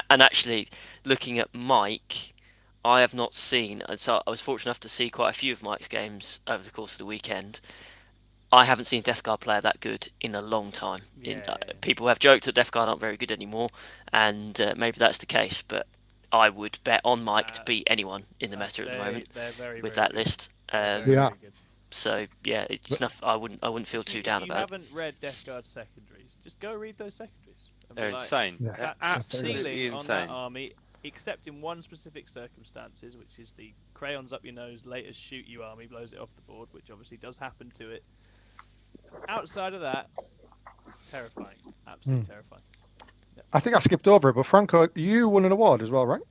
And actually, looking at Mike, I have not seen, and so I was fortunate enough to see quite a few of Mike's games over the course of the weekend. I haven't seen a Death Guard player that good in a long time. People have joked that Death Guard aren't very good anymore, and maybe that's the case, but I would bet on Mike to beat anyone in the meta at the moment they're very, with very that good. list. They're Yeah. very good. So yeah, it's enough. I wouldn't feel too down If you about it. haven't read Death Guard secondaries, just go read those secondaries. And be They're like, insane. Yeah. They're that absolutely ceiling on insane. that army, except in one specific circumstances, which is the crayons up your nose, latest shoot you army blows it off the board, which obviously does happen to it. Outside of that, terrifying, absolutely terrifying. I think I skipped over it, but Franco, you won an award as well, right?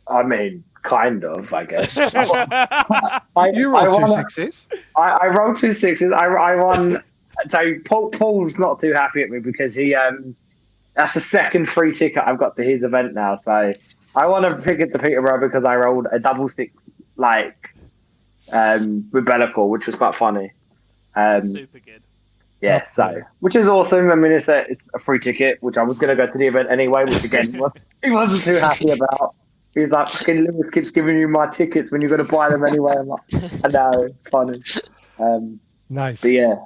I mean, kind of, I guess. You rolled 2 6s. I rolled 2 6s. I won. So Paul's not too happy at me because he that's the second free ticket I've got to his event now. So I want to pick it to Peterborough because I rolled a 6 with Bellicor, which was quite funny. Super good. Yeah, so which is awesome. I mean, it's a free ticket, which I was going to go to the event anyway, which again he wasn't too happy about. He was like, "Fucking Lewis keeps giving you my tickets when you're going to buy them anyway." I'm like, I know, it's funny. Nice. But yeah,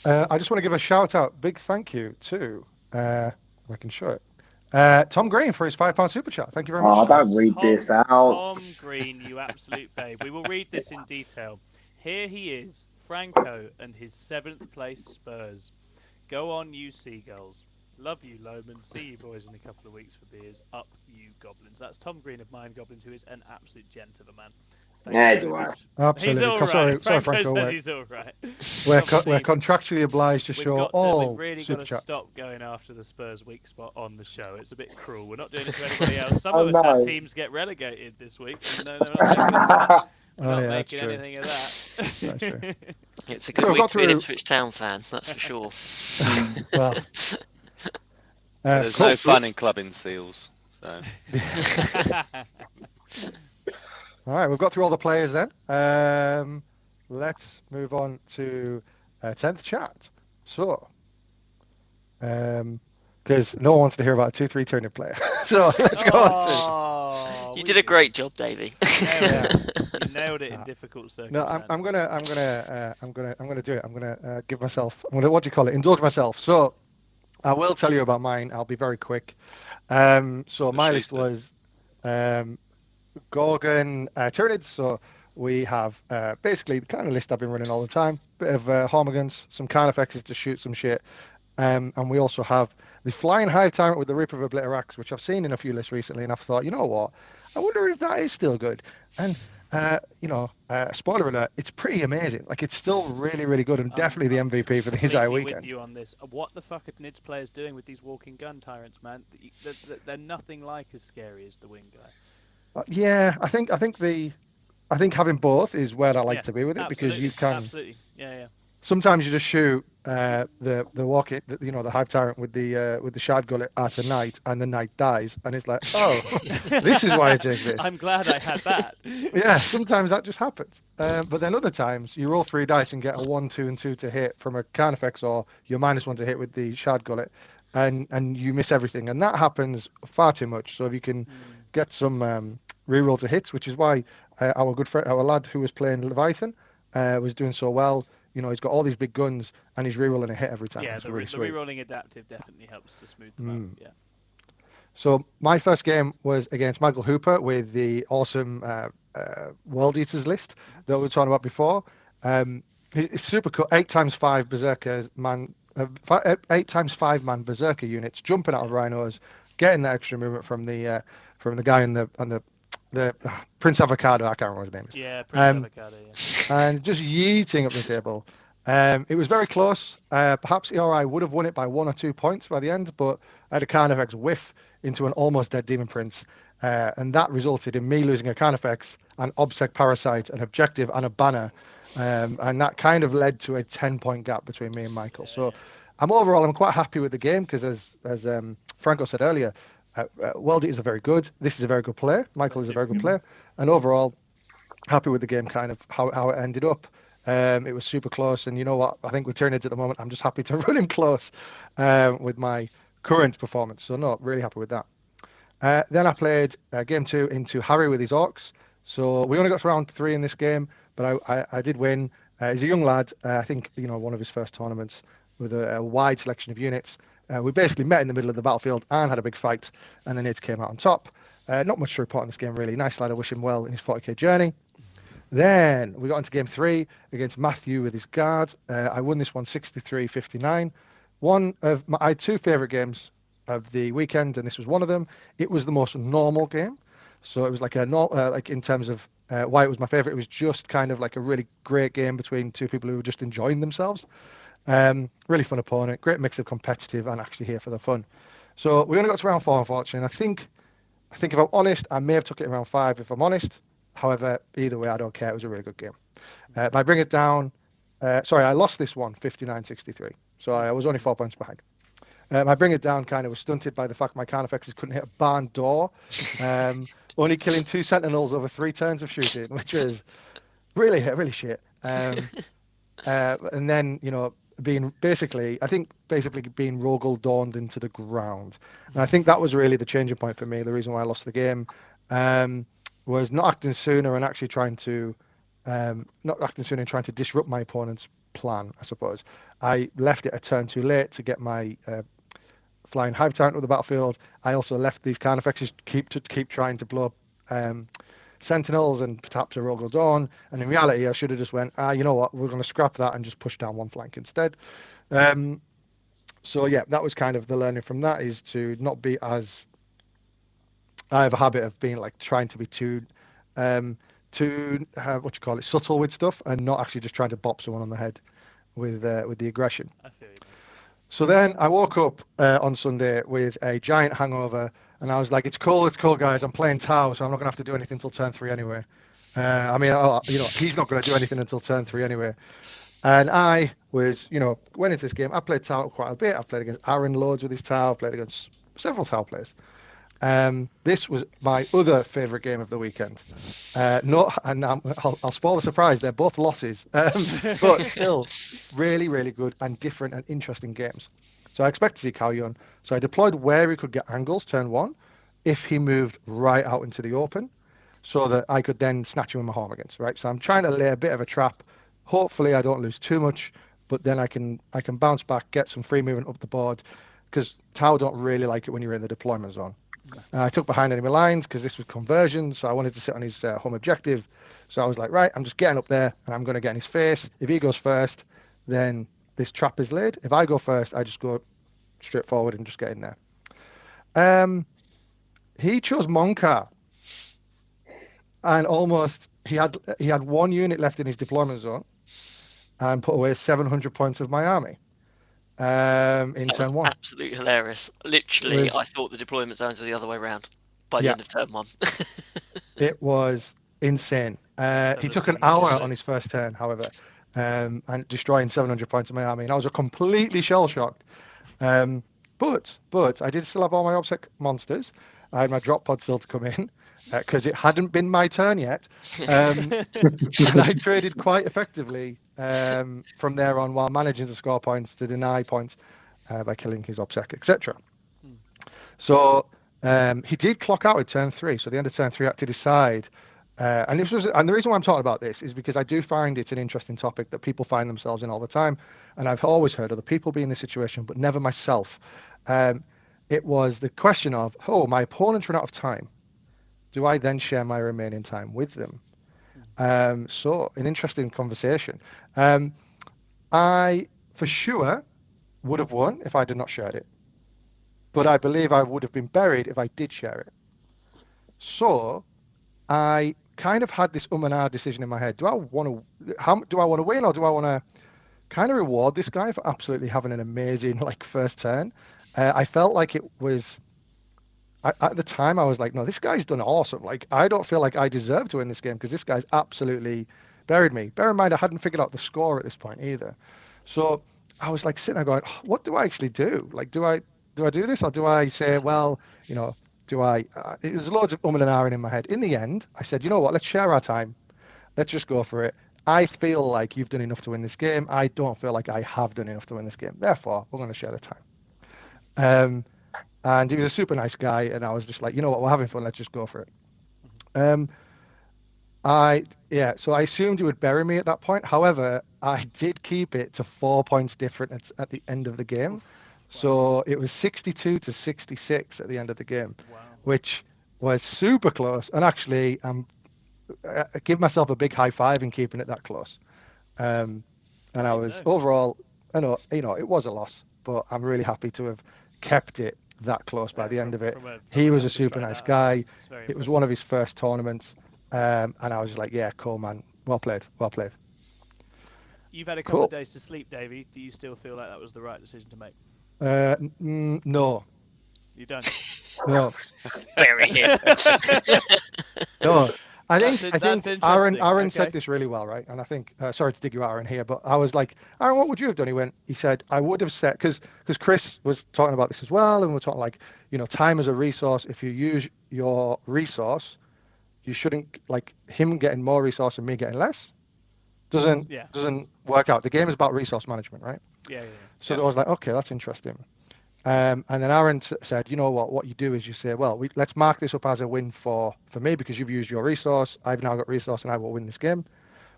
I just want to give a shout out, big thank you to, if I can show it, Tom Green for his £5 super chat. Thank you very much. don't read this out. Tom Green, you absolute babe. We will read this in detail. Here he is, Franco and his 7th place Spurs. Go on, you seagulls. Love you, Loman. See you boys in a couple of weeks for beers. Up you goblins. That's Tom Green of Mind Goblins, who is an absolute gent of a man. Thank Yeah, you he's very alright. much. Absolutely. He's all right. Sorry, Franco Franco. says he's all right. We're Obviously, contractually obliged to show all we've really super got to chats. stop going after the Spurs weak spot on the show. It's a bit cruel. We're not doing it to anybody else. Some Oh, of us no. had teams get relegated this week. No, they're not doing it. We're Oh, not yeah, making that's true. anything of that. That's true. It's a So good we've week got to be an through- Ipswich Town fan, that's for sure. Well, But there's cool. no fun in clubbing seals. So All right, we've got through all the players then. Let's move on to 10th chat. So, because no one wants to hear about a 2-3 turnip player. So let's go on to. Oh, You we did a do. great job, Davey. You nailed it in Ah. difficult No, circumstances. I'm gonna do it. I'm gonna give myself. What do you call it? Indulge myself. So, I will tell you about mine. I'll be very quick. So my list was Gorgon Tyranids. So we have basically the kind of list I've been running all the time. Bit of Hormigans, some Carnifexes to shoot some shit. And we also have the Flying Hive Tyrant with the Rip of Obliterax, which I've seen in a few lists recently, and I've thought, you know what? I wonder if that is still good. And spoiler alert, it's pretty amazing. Like, it's still really, really good, and definitely the MVP for the entire completely weekend. with you on this. What the fuck are Nids players doing with these walking gun tyrants, man? They're nothing like as scary as the wing guy. Yeah, I think having both is where I like to be with it, because you can. Absolutely. Yeah. Sometimes you just shoot the Hive Tyrant with the Shard Gullet at a night, and the knight dies, and it's like, oh, this is why it exists. I'm glad I had that. Yeah, sometimes that just happens. But then other times you roll 3 dice and get a 1, 2, and 2 to hit from a Carnifex, or you're -1 to hit with the Shard Gullet, and you miss everything, and that happens far too much. So if you can get some reroll to hits, which is why our good friend, our lad who was playing Leviathan, was doing so well. You know, he's got all these big guns, and he's rerolling a hit every time. Yeah, It's the really sweet. rerolling adaptive definitely helps to smooth them up. Yeah. So my first game was against Michael Hooper with the awesome World Eaters list that we were talking about before. It's super cool. 8x5 Berserker man, 8x5 man Berserker units jumping out of rhinos, getting that extra movement from the guy on the Prince Avocado. I can't remember what his name is. Yeah, Prince Avocado. Yeah. And just yeeting up the table. It was very close. Perhaps ERI would have won it by 1 or 2 points by the end, but I had a Carnifex whiff into an almost dead Demon Prince, and that resulted in me losing a Carnifex, an Obsec Parasite, an Objective, and a Banner, and that kind of led to a 10-point gap between me and Michael. So I'm quite happy with the game, because as Franco said earlier, World Eaters are very good. This is a very good player. Michael is a very good player, and overall happy with the game, kind of how it ended up. It was super close, and you know what? I think with Tyranids at the moment, I'm just happy to run him close with my current performance. So no, really happy with that. Then I played game 2 into Harry with his Orcs. So we only got to round 3 in this game, but I did win. He's a young lad. I think one of his first tournaments with a wide selection of units. We basically met in the middle of the battlefield and had a big fight, and the Nids came out on top. Not much to report on this game, really. Nice lad. I wish him well in his 40k journey. Then we got into game 3 against Matthew with his guard. I won this one 63-59. I had 2 favorite games of the weekend, and this was one of them. It was the most normal game, so it was like like in terms of why it was my favorite. It was just kind of like a really great game between 2 people who were just enjoying themselves. Really fun opponent, great mix of competitive and actually here for the fun. So we only got to round 4, unfortunately. I think if I'm honest, I may have took it in round 5 if I'm honest. However, either way, I don't care. It was a really good game. I bring it down. I lost this one 59-63. So I was only 4 points behind. I bring it down kind of was stunted by the fact my Carnifexes couldn't hit a barn door, only killing 2 Sentinels over 3 turns of shooting, which was really shit. And then being basically being Rogel dawned into the ground, and I think that was really the changing point for me. The reason why I lost the game was not acting sooner and actually trying to disrupt my opponent's plan. I suppose I left it a turn too late to get my Flying Hive Tyrant to the battlefield. I also left these Carnifexes keep trying to blow up Sentinels and perhaps a Rogel Dawn, and in reality I should have just went, you know what, we're going to scrap that and just push down one flank instead. So yeah, that was kind of the learning from that, is to not be as, I have a habit of being like trying to be too subtle with stuff, and not actually just trying to bop someone on the head with the aggression. I feel you. So then I woke up on Sunday with a giant hangover, and I was like, it's cool guys, I'm playing Tau, so I'm not going to have to do anything till turn 3 anyway. I mean, he's not going to do anything until turn 3 anyway. And I was, went into this game. I played Tau quite a bit. I've played against Aaron loads with his Tau. I've played against several Tau players. This was my other favourite game of the weekend. I'll spoil the surprise. They're both losses, but still really, really good and different and interesting games. So I expect to see Cao Yun. So I deployed where he could get angles turn 1 if he moved right out into the open, so that I could then snatch him in my home against. Right. So I'm trying to lay a bit of a trap. Hopefully I don't lose too much, but then I can bounce back, get some free movement up the board, because Tau don't really like it when you're in the deployment zone. I took behind enemy lines because this was conversion, so I wanted to sit on his home objective. So I was like, right, I'm just getting up there and I'm going to get in his face. If he goes first, then this trap is laid. If I go first, I just go straight forward and just get in there. He chose Monka, and almost he had 1 unit left in his deployment zone, and put away 700 points of my army. In turn 1. Absolutely hilarious. Literally, I thought the deployment zones were the other way around by the end of turn 1. It was insane. He took an hour on his first turn, however, and destroying 700 points of my army. And I was completely shell-shocked. But I did still have all my OBSEC monsters. I had my drop pod still to come in, because it hadn't been my turn yet. And I traded quite effectively from there on, while managing to score points, to deny points by killing his OBSEC, etc. So he did clock out at turn 3. So the end of turn 3, I had to decide. And the reason why I'm talking about this is because I do find it's an interesting topic that people find themselves in all the time. And I've always heard other people be in this situation, but never myself. It was the question of, my opponent's run out of time. Do I then share my remaining time with them? So an interesting conversation. I, for sure, would have won if I did not share it. But I believe I would have been buried if I did share it. So I kind of had this and ah decision in my head. Do I want to win, or do I want to kind of reward this guy for absolutely having an amazing first turn? I felt like it was... at the time, I was like, no, this guy's done awesome. I don't feel like I deserve to win this game because this guy's absolutely buried me. Bear in mind, I hadn't figured out the score at this point either. So I was sitting there going, what do I actually do? Do I do this, or do I say, well, do I... there's loads of and ahhing in my head. In the end, I said, you know what, let's share our time. Let's just go for it. I feel like you've done enough to win this game. I don't feel like I have done enough to win this game. Therefore, we're going to share the time. And he was a super nice guy, and I was just like, you know what, we're having fun, let's just go for it. So I assumed he would bury me at that point. However, I did keep it to 4 points different at the end of the game. Wow. So it was 62 to 66 at the end of the game, which was super close. And actually, I give myself a big high five in keeping it that close. And I was overall, I know, it was a loss, but I'm really happy to have kept it that close by the end of it. He was a super nice guy. It was one of his first tournaments, and I was like, yeah, cool, man. Well played. You've had a couple of days to sleep, Davey. Do you still feel like that was the right decision to make? No. You don't? No. Bury him. No. I think Aaron said this really well, right? And I think, sorry to dig you out, Aaron, here, but I was like, Aaron, what would you have done? He said, I would have said, because Chris was talking about this as well, and we're talking time as a resource. If you use your resource, you shouldn't, him getting more resource and me getting less. Doesn't work out. The game is about resource management, right? Yeah. So I was like, okay, that's interesting. And then Aaron said, you know what you do is you say, well, let's mark this up as a win for me because you've used your resource. I've now got resource and I will win this game.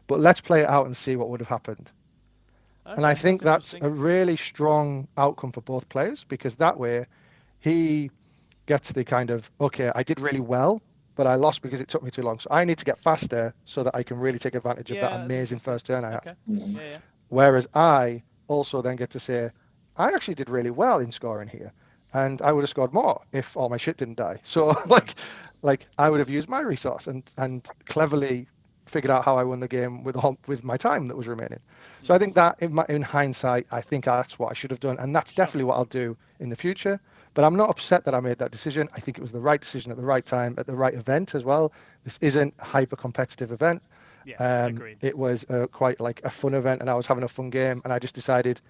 But let's play it out and see what would have happened. Okay, and I think that's a really strong outcome for both players, because that way he gets the kind of, okay, I did really well, but I lost because it took me too long. So I need to get faster so that I can really take advantage of that amazing first turn I had. Yeah. Whereas I also then get to say, I actually did really well in scoring here, and I would have scored more if all my shit didn't die. So I would have used my resource and cleverly figured out how I won the game with my time that was remaining. So I think that in hindsight, I think that's what I should have done, and that's definitely what I'll do in the future. But I'm not upset that I made that decision. I think it was the right decision at the right time, at the right event as well. This isn't a hyper-competitive event. Yeah, agreed. It was quite like a fun event, and I was having a fun game, and I just decided,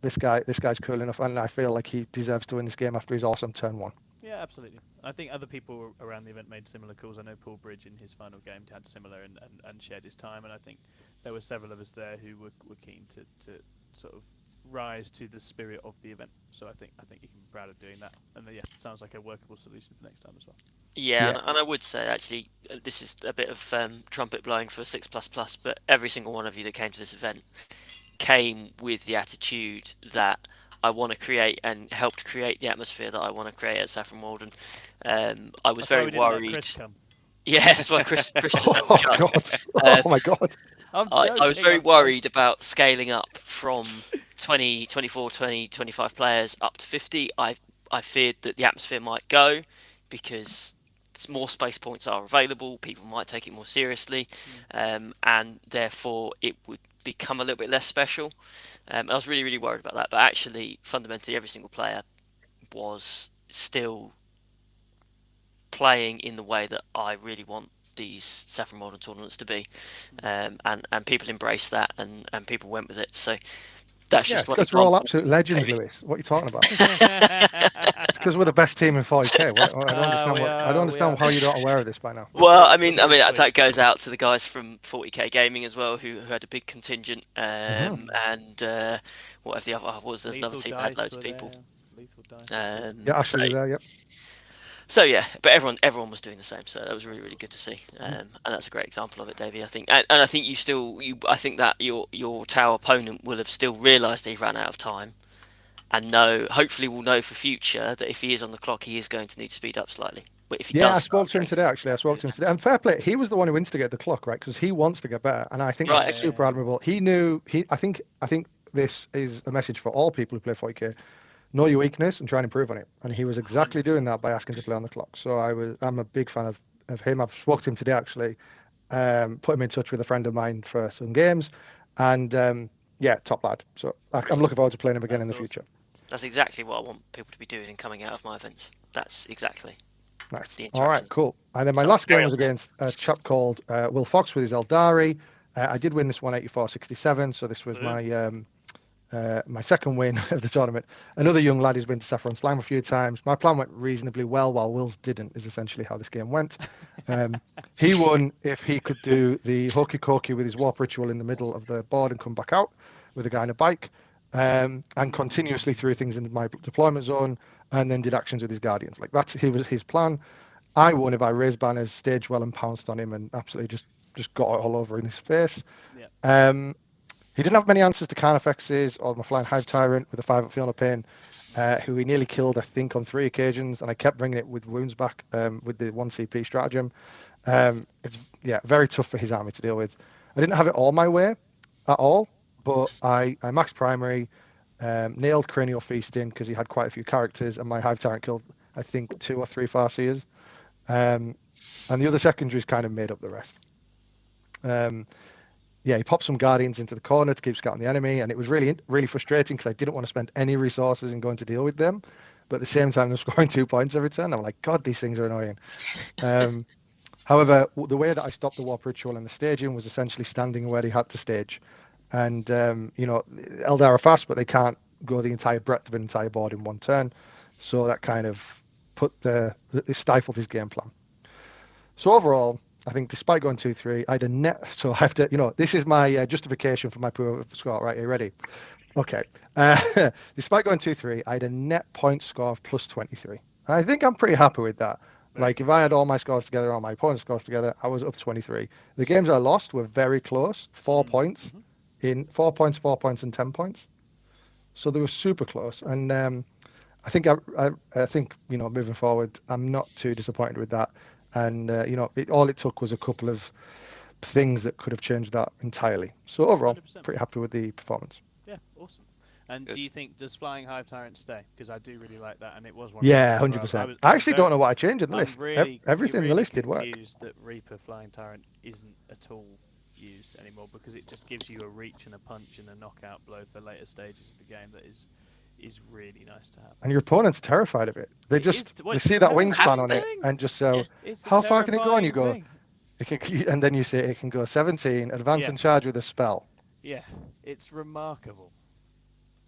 this guy's cool enough, and I feel like he deserves to win this game after his awesome turn 1. Yeah, absolutely. I think other people around the event made similar calls. I know Paul Bridge in his final game had similar and shared his time, and I think there were several of us there who were keen to sort of rise to the spirit of the event. So I think you can be proud of doing that. And yeah, sounds like a workable solution for next time as well. Yeah, and I would say actually this is a bit of trumpet blowing for 6++, but every single one of you that came to this event came with the attitude that I want to create and helped create the atmosphere that I want to create at Saffron Walden. I was very worried. Chris come. Yeah, that's why Chris just had Oh, the God. Oh, my God. I was very worried about scaling up from 20, 24, 20, 25 players up to 50. I feared that the atmosphere might go because more space points are available. People might take it more seriously, and therefore it would become a little bit less special. I was really, really worried about that. But actually, fundamentally, every single player was still playing in the way that I really want these Saffron Walden tournaments to be, and people embraced that, and people went with it. So that's just one because we're all absolute legends, Lewis. What are you talking about? It's because we're the best team in 40k. I don't understand how you're not aware of this by now. Well, I mean that goes out to the guys from 40k Gaming as well, who had a big contingent, and what was the other team had loads of people. Lethal Dice. Yeah, absolutely there. Yep. So yeah, but everyone was doing the same, so that was really, really good to see, and that's a great example of it, Davey. I think, and I think I think that your Tau opponent will have still realised he ran out of time, and hopefully will know for future that if he is on the clock, he is going to need to speed up slightly. But if he does, I spoke to him today. Actually, I spoke to him today, and fair play. He was the one who instigated the clock, right? Because he wants to get better, and I think that's super admirable. He knew. I think this is a message for all people who play 40k. Know your weakness and try and improve on it. And he was exactly doing that by asking to play on the clock. So I'm a big fan of him. I've spoken to him today actually, put him in touch with a friend of mine for some games, and top lad. So I'm looking forward to playing him again in the future. That's exactly what I want people to be doing and coming out of my events. That's exactly. Nice. All right, cool. And then my last game was against a chap called Will Fox with his Eldari. I did win this 184-67, so this was my second win of the tournament. Another young lad who's been to Saffron Slam a few times. My plan went reasonably well, while Will's didn't, is essentially how this game went. He won if he could do the hokey cokey with his warp ritual in the middle of the board and come back out with a guy on a bike, and continuously threw things into my deployment zone and then did actions with his guardians. Like that's his plan. I won if I raised banners, staged well, and pounced on him and absolutely just got it all over in his face. Yeah. He didn't have many answers to Carnifexes or my Flying Hive Tyrant with a 5-up Fiona Pain, who he nearly killed, I think, on 3 occasions, and I kept bringing it with wounds back with the 1 CP stratagem. It's very tough for his army to deal with. I didn't have it all my way at all, but I maxed primary, nailed Cranial Feasting because he had quite a few characters, and my Hive Tyrant killed, I think, 2 or 3 Farseers. And the other secondaries kind of made up the rest. He popped some Guardians into the corner to keep scouting the enemy, and it was really, really frustrating because I didn't want to spend any resources in going to deal with them. But at the same time, they're scoring 2 points every turn. I'm like, God, these things are annoying. However, the way that I stopped the Warp Ritual and the staging was essentially standing where he had to stage. And, Eldar are fast, but they can't go the entire breadth of an entire board in one turn. So that kind of it stifled his game plan. So overall, I think despite going 2-3, I had a net. So I have to, this is my justification for my poor score. Right, are you ready? Okay. Despite going 2-3, I had a net point score of plus 23. And I think I'm pretty happy with that. Like if I had all my scores together, all my opponent's scores together, I was up 23. The games I lost were very close, 4 points in 4 points, 4 points, and 10 points. So they were super close. And I think moving forward, I'm not too disappointed with that. And all it took was a couple of things that could have changed that entirely. So overall, 100%. Pretty happy with the performance. Yeah, awesome. And do you think does Flying Hive Tyrant stay? Because I do really like that, and it was one. 100%. I actually don't know what I changed in the list. Everything in the list did work. I'm confused that Reaper Flying Tyrant isn't at all used anymore because it just gives you a reach and a punch and a knockout blow for later stages of the game that is is really nice to have. And your opponent's terrified of it. They It just is- well, they it's see a that terrifying wingspan on it thing. and just so, It's a how far can it go? And you terrifying go, thing. it can, and then you say it can go 17, advance Yeah. and charge with a spell. Yeah, it's remarkable.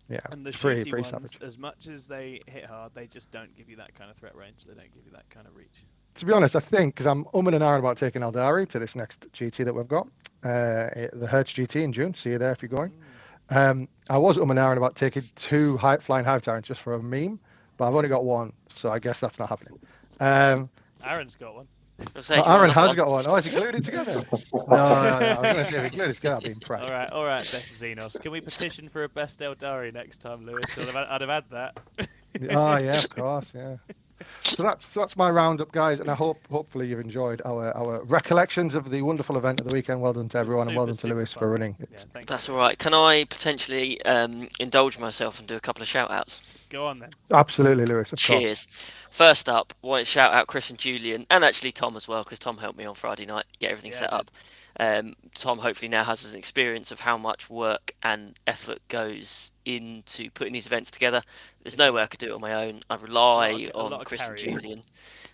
Yeah, And the it's pretty shooty ones, savage. as much as they hit hard, they just don't give you that kind of threat range. They don't give you that kind of reach. To be honest, I think because I'm umming and ahhing about taking Eldari to this next GT that we've got, the Hertz GT in June. See you there if you're going. I was umming and ahhing about taking 2 flying hive tyrants just for a meme, but I've only got 1, so I guess that's not happening. Aaron's got one. Aaron has got 1. Oh, is he glued it together? No, I was going to say if he glued it together, I'd be impressed. All right, Best Xenos. Can we petition for a best Eldari next time, Lewis? I'd have had that. Oh yeah, of course, yeah. So that's my roundup, guys, and I hopefully you've enjoyed our recollections of the wonderful event of the weekend. Well done to everyone, and well done to Lewis for running. Yeah, That's all right. Can I potentially indulge myself and do a couple of shout-outs? Go on then. Absolutely, Lewis. Of course. Cheers. First up, I want to shout out Chris and Julian, and actually Tom as well, because Tom helped me on Friday night get everything set up. Tom hopefully now has an experience of how much work and effort goes into putting these events together. There's no way I could do it on my own. I rely on Chris and Julian.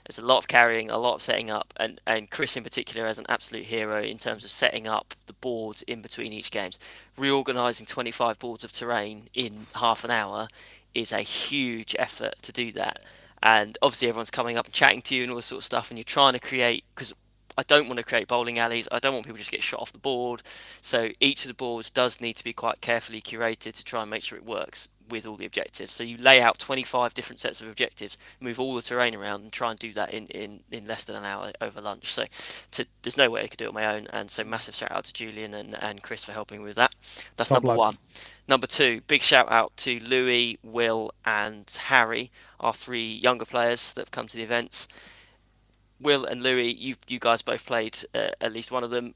There's a lot of carrying, a lot of setting up, and Chris in particular as an absolute hero in terms of setting up the boards in between each games. Reorganising 25 boards of terrain in half an hour is a huge effort to do that. And obviously everyone's coming up and chatting to you and all this sort of stuff, and you're trying to create, because I don't want to create bowling alleys. I don't want people just to get shot off the board. So each of the boards does need to be quite carefully curated to try and make sure it works with all the objectives. So you lay out 25 different sets of objectives, move all the terrain around, and try and do that in less than an hour over lunch. So there's no way I could do it on my own. And so massive shout out to Julian and Chris for helping with that. That's Top number lads. 1. Number 2, big shout out to Louis, Will, and Harry, our 3 younger players that have come to the events. Will and Louis, you guys both played at least one of them.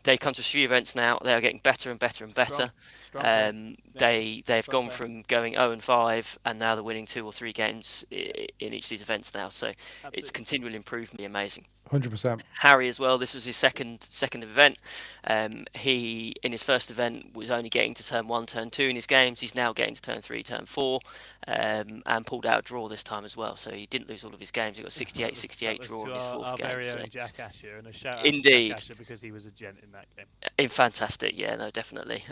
They come to a few events now. They are getting better and better and better. They've gone from going 0-5, and now they're winning 2 or 3 games in each of these events now. So it's continual improvement, amazing. 100%. Harry as well. This was his second event. He in his first event was only getting to turn 1, turn 2 in his games. He's now getting to turn 3, turn 4, and pulled out a draw this time as well. So he didn't lose all of his games. He got 68 draw in his fourth game. Very So. own Jack Asher, and a shout out Indeed. to Jack Asher because he was a gent in that game. Fantastic, yeah, no, definitely.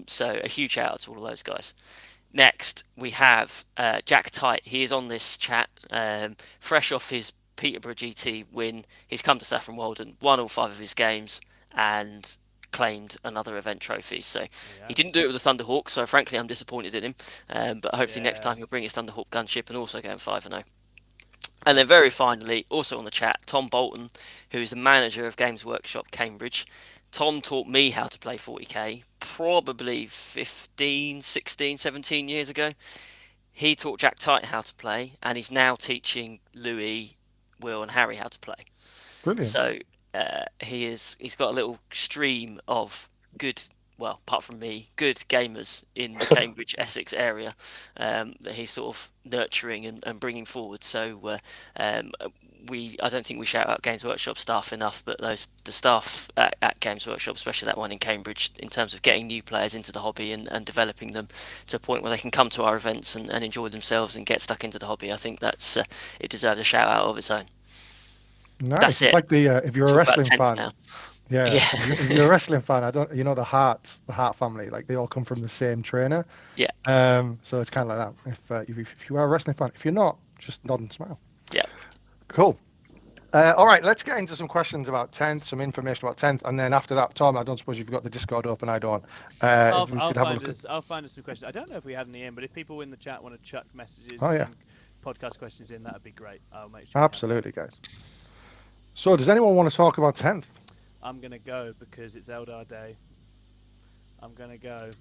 So a huge shout out to all of those guys. Next, we have Jack Tight. He is on this chat, fresh off his Peterborough GT win. He's come to Saffron Walden, won all 5 of his games, and claimed another event trophy. So he didn't do it with the Thunderhawk, so frankly I'm disappointed in him. But hopefully next time he'll bring his Thunderhawk gunship and also go in 5-0. And then very finally, also on the chat, Tom Bolton, who is the manager of Games Workshop Cambridge. Tom taught me how to play 40k probably 15, 16, 17 years ago. He taught Jack Tight how to play, and he's now teaching Louis, Will and Harry how to play. Brilliant. So he's got a little stream of good, well, apart from me, good gamers in the Cambridge Essex area that he's sort of nurturing and bringing forward. So I don't think we shout out Games Workshop staff enough, but the staff at Games Workshop, especially that one in Cambridge, in terms of getting new players into the hobby and developing them to a point where they can come to our events and enjoy themselves and get stuck into the hobby, I think that's it deserves a shout out of its own. Nice. That's it's it. like the if you're a Talk about wrestling tents fan. now. Yeah. If you're a wrestling fan, the Hart family, like they all come from the same trainer. Yeah. So it's kind of like that. If you are a wrestling fan, if you're not, just nod and smile. Yeah. Cool. All right, let's get into some questions about 10th, some information about 10th, and then after that, Tom, I don't suppose you've got the Discord open, I don't. I'll find us some questions. I don't know if we had any in, but if people in the chat want to chuck messages and podcast questions in, that would be great. I'll make sure. Absolutely, guys. So, does anyone want to talk about 10th? I'm going to go because it's Eldar Day. I'm going to go.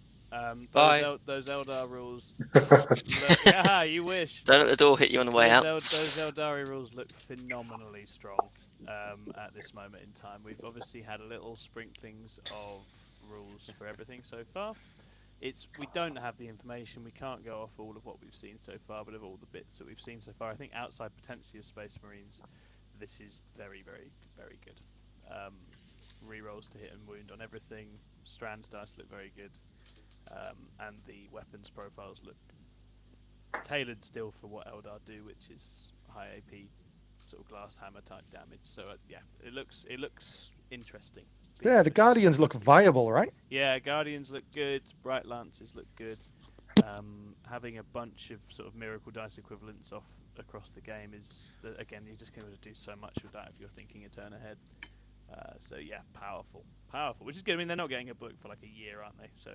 Bye. Those Eldar rules. You wish. Don't let the door hit you on the way out. Those Eldari rules look phenomenally strong at this moment in time. We've obviously had a little sprinklings of rules for everything so far. We don't have the information. We can't go off all of what we've seen so far, but of all the bits that we've seen so far, I think outside potentially of Space Marines, this is very, very, very good. Rerolls to hit and wound on everything. Strands dice look very good. And the weapons profiles look tailored still for what Eldar do, which is high AP sort of glass hammer type damage. So yeah, it looks interesting. Yeah, the Guardians look viable, right? Yeah, Guardians look good. Bright Lances look good. Having a bunch of sort of miracle dice equivalents across the game is, again, you're just going to do so much with that if you're thinking a turn ahead. So yeah, powerful, which is good. I mean, they're not getting a book for like a year, aren't they? So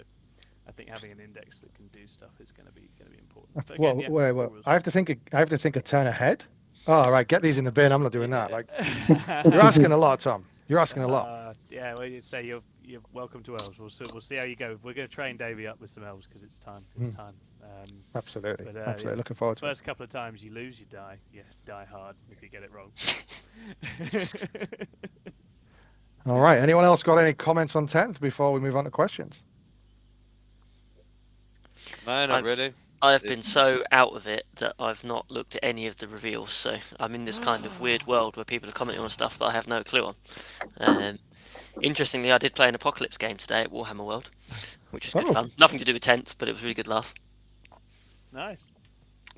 I think having an index that can do stuff is going to be important. But again, wait. I have to think a turn ahead. Oh, right, get these in the bin. I'm not doing that. Like, you're asking a lot, Tom. You're asking a lot. Yeah, well, you say you're welcome to elves. We'll see how you go. We're going to train Davey up with some elves because it's time. It's time. Absolutely. But, Absolutely. Yeah, Looking forward to it. First couple of times you lose, you die. Yeah, die hard if you get it wrong. All right. Anyone else got any comments on 10th before we move on to questions? No, not really. I have been so out of it that I've not looked at any of the reveals. So I'm in this kind of weird world where people are commenting on stuff that I have no clue on. Interestingly, I did play an Apocalypse game today at Warhammer World, which was good fun. Nothing to do with 10th, but it was a really good laugh. Nice.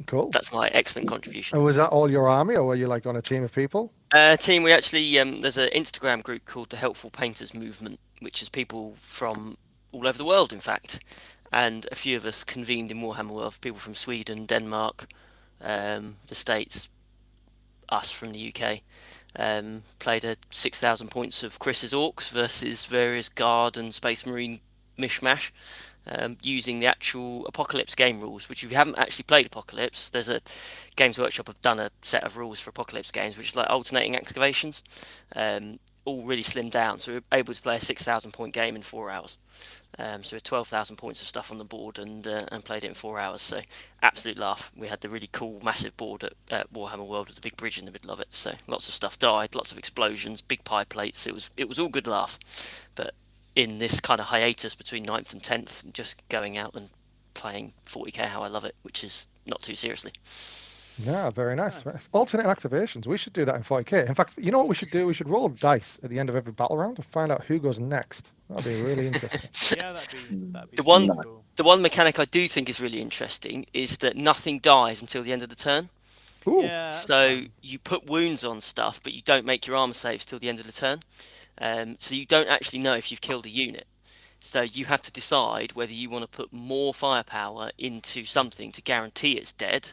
Cool. That's my excellent contribution. And was that all your army, or were you like on a team of people? Team, we actually there's an Instagram group called the Helpful Painters Movement, which is people from all over the world, in fact. And a few of us convened in Warhammer World, people from Sweden, Denmark, the States, us from the UK. Played a 6,000 points of Chris's Orcs versus various Guard and Space Marine mishmash, using the actual Apocalypse game rules, which if you haven't actually played Apocalypse, there's a Games Workshop have done a set of rules for Apocalypse games, which is like alternating excavations, all really slimmed down, so we're able to play a 6,000 point game in 4 hours. So we had 12,000 points of stuff on the board and played it in 4 hours. So absolute laugh. We had the really cool massive board at Warhammer World with a big bridge in the middle of it. So lots of stuff died, lots of explosions, big pie plates. It was all good laugh. But in this kind of hiatus between 9th and 10th, I'm just going out and playing 40k how I love it, which is not too seriously. Yeah, very nice. Alternate activations. We should do that in 40k. In fact, you know what we should do? We should roll dice at the end of every battle round to find out who goes next. That'd be really interesting. Yeah, that'd be the one mechanic I do think is really interesting is that nothing dies until the end of the turn. Ooh. Yeah, so you put wounds on stuff, but you don't make your armor saves till the end of the turn. So you don't actually know if you've killed a unit. So you have to decide whether you want to put more firepower into something to guarantee it's dead,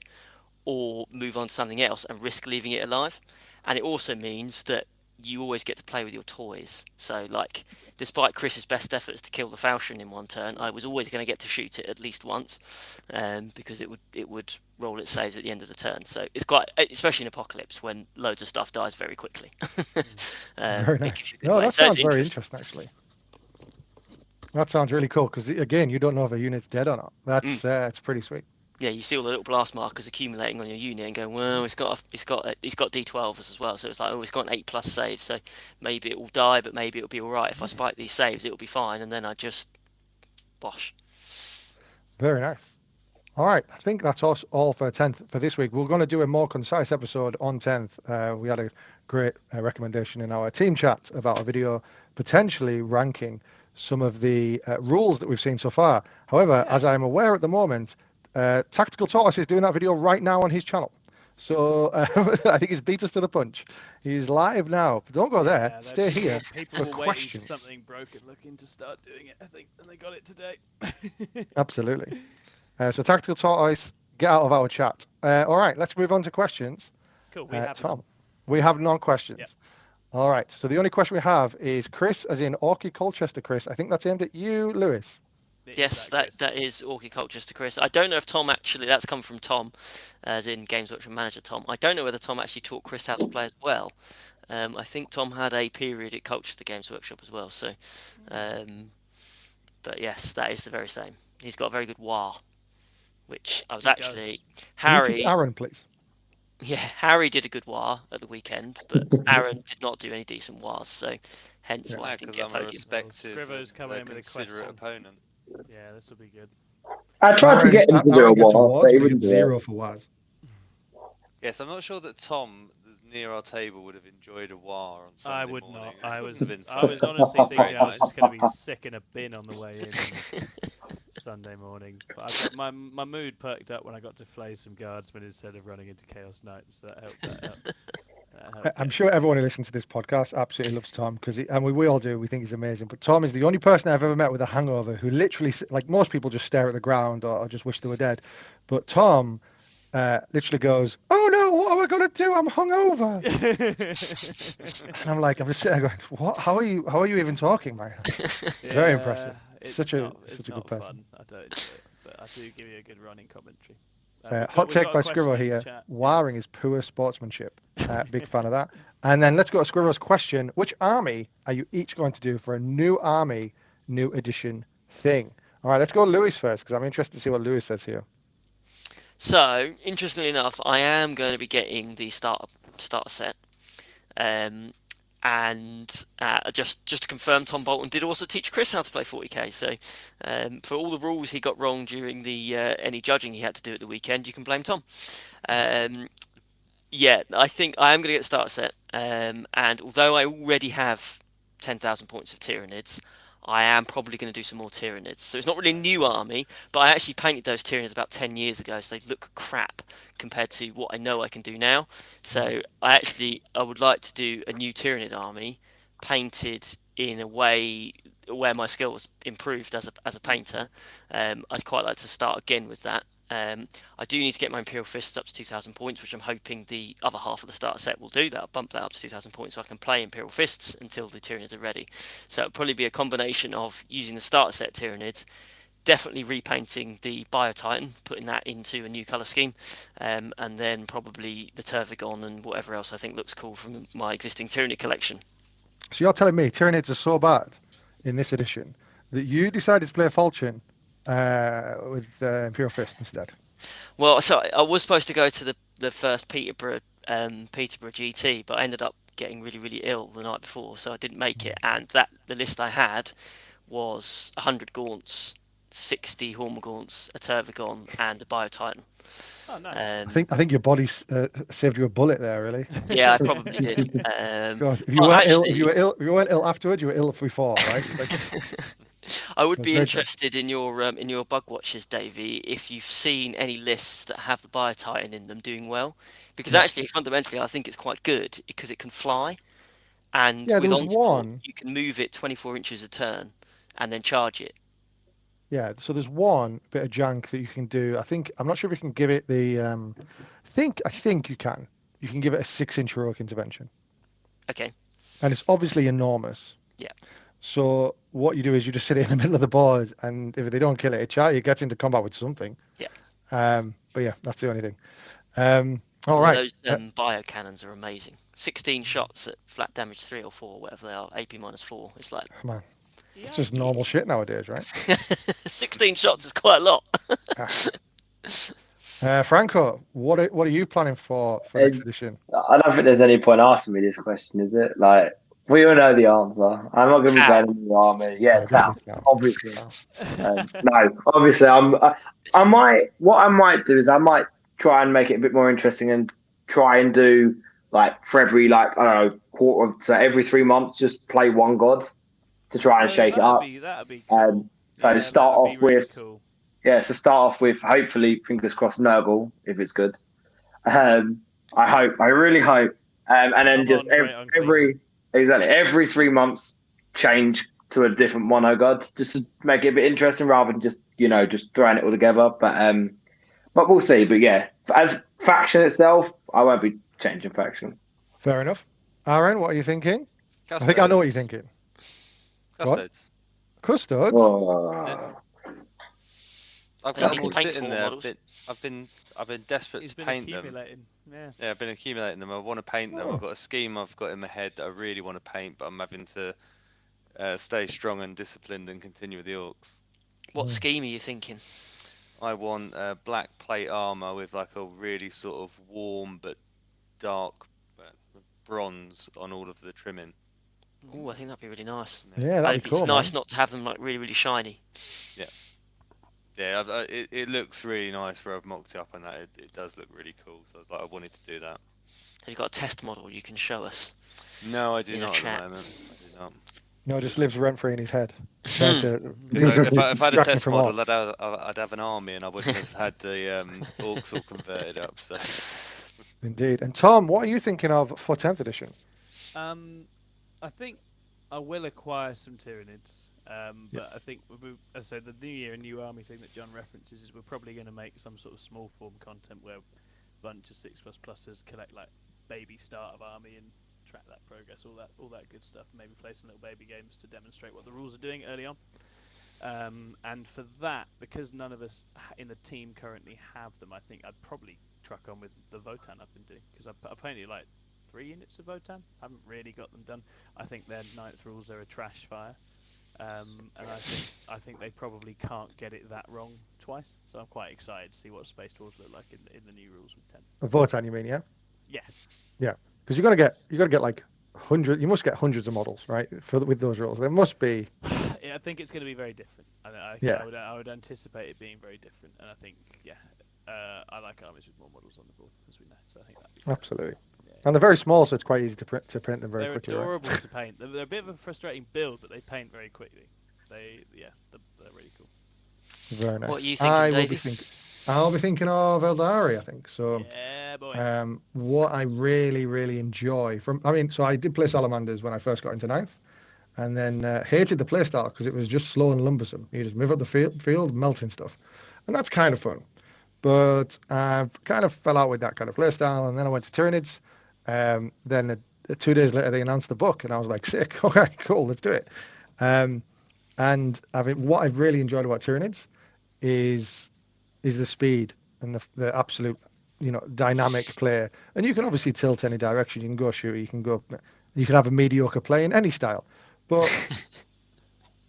or move on to something else and risk leaving it alive. And it also means that you always get to play with your toys. So, like, despite Chris's best efforts to kill the Falchion in one turn, I was always going to get to shoot it at least once, because it would roll its saves at the end of the turn. So it's quite, especially in Apocalypse when loads of stuff dies very quickly. Very nice. No, that sounds very interesting, actually. That sounds really cool because, again, you don't know if a unit's dead or not. That's it's pretty sweet. Yeah, you see all the little blast markers accumulating on your unit and going, well, it's got D12s as well, so it's like, oh, it's got an 8+ save, so maybe it will die, but maybe it'll be all right. If I spike these saves, it'll be fine, and then I just bosh. Very nice. All right, I think that's all for 10th for this week. We're going to do a more concise episode on 10th. We had a great recommendation in our team chat about a video potentially ranking some of the rules that we've seen so far. However, as I'm aware at the moment, Tactical Tortoise is doing that video right now on his channel. So I think he's beat us to the punch. He's live now. Don't go there. Stay here People for were questions. waiting for something broken looking to start doing it, I think, and they got it today. Absolutely. So Tactical Tortoise, get out of our chat. All right, let's move on to questions. Cool. We have Tom, we have non-questions. Yep. All right. So the only question we have is Chris, as in Orky Colchester Chris. I think that's aimed at you, Lewis. Yes, that is Orky Colchester Chris. I don't know if Tom actually, that's come from Tom, as in Games Workshop Manager Tom. I don't know whether Tom actually taught Chris how to play as well. I think Tom had a period at Colchester Games Workshop as well. So, but yes, that is the very same. He's got a very good war, which I was actually Harry. Aaron, please. Yeah, Harry did a good war at the weekend, but Aaron did not do any decent wars. So, hence why I didn't get a podium. Scrivo's coming in with a considerate opponent. Yeah, this will be good. I tried to get him to do a war, but he wouldn't do 0 it. for Waz. Yes, I'm not sure that Tom, there's near our table would have enjoyed a war on Sunday I would morning. not. This I wouldn't was have been I fun. was honestly thinking I was just going to be sick in a bin on the way in Sunday morning. But my mood perked up when I got to flay some guardsmen instead of running into Chaos Knights. So that helped. That helped I'm get sure me through. everyone who listens to this podcast absolutely loves Tom because, and we all do. We think he's amazing. But Tom is the only person I've ever met with a hangover who literally, like most people, just stare at the ground or just wish they were dead. But Tom literally goes, "Oh no, what am I gonna do? I'm hungover." And I'm like, I'm just sitting there going, "What? How are you? How are you even talking, man?" Very impressive. It's Such a not good person. fun. I don't enjoy it, but I do give you a good running commentary. Hot take by a question Scrivo in the here. chat. Wiring is poor sportsmanship. Big fan of that. And then let's go to Scrivo's question. Which army are you each going to do for a new army, new edition thing? All right, let's go Lewis first because I'm interested to see what Lewis says here. So, interestingly enough, I am going to be getting the starter set. And just to confirm, Tom Bolton did also teach Chris how to play 40k. So, for all the rules he got wrong during the any judging he had to do at the weekend, you can blame Tom. Yeah, I think I am going to get the starter set. And although I already have 10,000 points of Tyranids, I am probably going to do some more Tyranids. So it's not really a new army, but I actually painted those Tyranids about 10 years ago, so they look crap compared to what I know I can do now. So I would like to do a new Tyranid army painted in a way where my skill was improved as a painter. I'd quite like to start again with that. I do need to get my Imperial Fists up to 2,000 points, which I'm hoping the other half of the starter set will do. That'll bump that up to 2,000 points so I can play Imperial Fists until the Tyranids are ready. So it'll probably be a combination of using the starter set Tyranids, definitely repainting the Bio-Titan, putting that into a new colour scheme, and then probably the Tervigon and whatever else I think looks cool from my existing Tyranid collection. So you're telling me Tyranids are so bad in this edition that you decided to play Falchion with Imperial Fist instead? Well, so I was supposed to go to the first Peterborough GT, but I ended up getting really, really ill the night before, so I didn't make it. And the list I had was 100 Gaunts, 60 Hormagaunts, a Tervigon, and a Bio-Titan. Oh, nice. I think your body saved you a bullet there, really. Yeah, I probably did. God, if you weren't ill afterwards, you were ill before, right? Like, I would be very interested in your bug watches, Davey, if you've seen any lists that have the Bio-Titan in them doing well, because Yeah. actually fundamentally I think it's quite good because it can fly, and Yeah, with there was Onslaught one. you can move it 24 inches a turn and then charge it. Yeah, so there's one bit of jank that you can do. I'm not sure if you can give it the. I think you can. You can give it a 6-inch heroic intervention, Okay. and it's obviously enormous. Yeah. So what you do is you just sit it in the middle of the board, and if they don't kill it, it gets into combat with something. Yeah. But yeah, that's the only thing. All right. Those bio cannons are amazing. 16 shots at flat damage 3 or 4, whatever they are, AP -4. It's like Man, it's just normal shit nowadays, right? 16 shots is quite a lot. Franco, what are you planning for next edition? I don't think there's any point asking me this question, is it? Like, we all know the answer. I'm not going to be playing in the army. Yeah, Tau, obviously. No, obviously, I might do is I might try and make it a bit more interesting and try and do like for every I don't know quarter of, so every 3 months just play one god to try and shake it up. That'd be cool. So start off really with cool. Yeah, so start off with hopefully fingers crossed Nurgle if it's good. I really hope, and then just every 3 months change to a different mono god just to make it a bit interesting rather than just throwing it all together. But we'll see. But yeah, as faction itself, I won't be changing faction. Fair enough. Aaron, what are you thinking? Custodes. I think I know what you're thinking. Custodes. Custodes? Yeah. I've got them all sitting there. Models. I've been desperate to paint them. Yeah, I've been accumulating them. I want to paint them. I've got a scheme I've got in my head that I really want to paint, but I'm having to stay strong and disciplined and continue with the orcs. What scheme are you thinking? I want black plate armor with like a really sort of warm but dark bronze on all of the trimming. Oh, I think that'd be really nice. Yeah, that'd be cool. It's nice not to have them like really, really shiny. Yeah. Yeah, it looks really nice where I've mocked it up and that. It does look really cool. So I was like, I wanted to do that. Have you got a test model you can show us? No, I do In a not chat. at the moment. I do not. No, it just lives rent free in his head. Trying to, Because if I had a distracting test from model, orcs. I'd have an army, and I wouldn't have had the orcs all converted up. So Indeed. And Tom, what are you thinking of for 10th edition? I think I will acquire some Tyranids, but I think, as I said, the New Year and New Army thing that John references is we're probably going to make some sort of small form content where a bunch of 6++ers collect like baby start of army and track that progress, all that good stuff. Maybe play some little baby games to demonstrate what the rules are doing early on. And for that, because none of us in the team currently have them, I think I'd probably truck on with the Votan I've been doing, because I've painted like 3 units of Votan. Haven't really got them done. I think their 9th rules are a trash fire, and I think they probably can't get it that wrong twice. So I'm quite excited to see what Space Dwarves look like in the new rules with 10. A Votan, you mean? Yeah. Yeah. Yeah, because you got to get like hundreds. You must get hundreds of models, right? With those rules, there must be. Yeah, I think it's going to be very different. I would anticipate it being very different, and I think I like armies with more models on the board, as we know. So I think that'd be Absolutely. Yeah. And they're very small, so it's quite easy to print them very quickly. They're adorable to paint. They're a bit of a frustrating build, but they paint very quickly. They're really cool. Very nice. What are you thinking, Davey? I'll be thinking of Eldari, I think. So, yeah, boy. What I really enjoy so I did play Salamanders when I first got into 9th, and then hated the playstyle because it was just slow and lumbersome. You just move up the field, melting stuff, and that's kind of fun. But I've kind of fell out with that kind of playstyle, and then I went to Tyranids. Then 2 days later, they announced the book, and I was like, sick. Okay, cool, let's do it. And what I've really enjoyed about Tyranids is the speed and the absolute, dynamic play. And you can obviously tilt any direction. You can go shooter, you can have a mediocre play in any style. But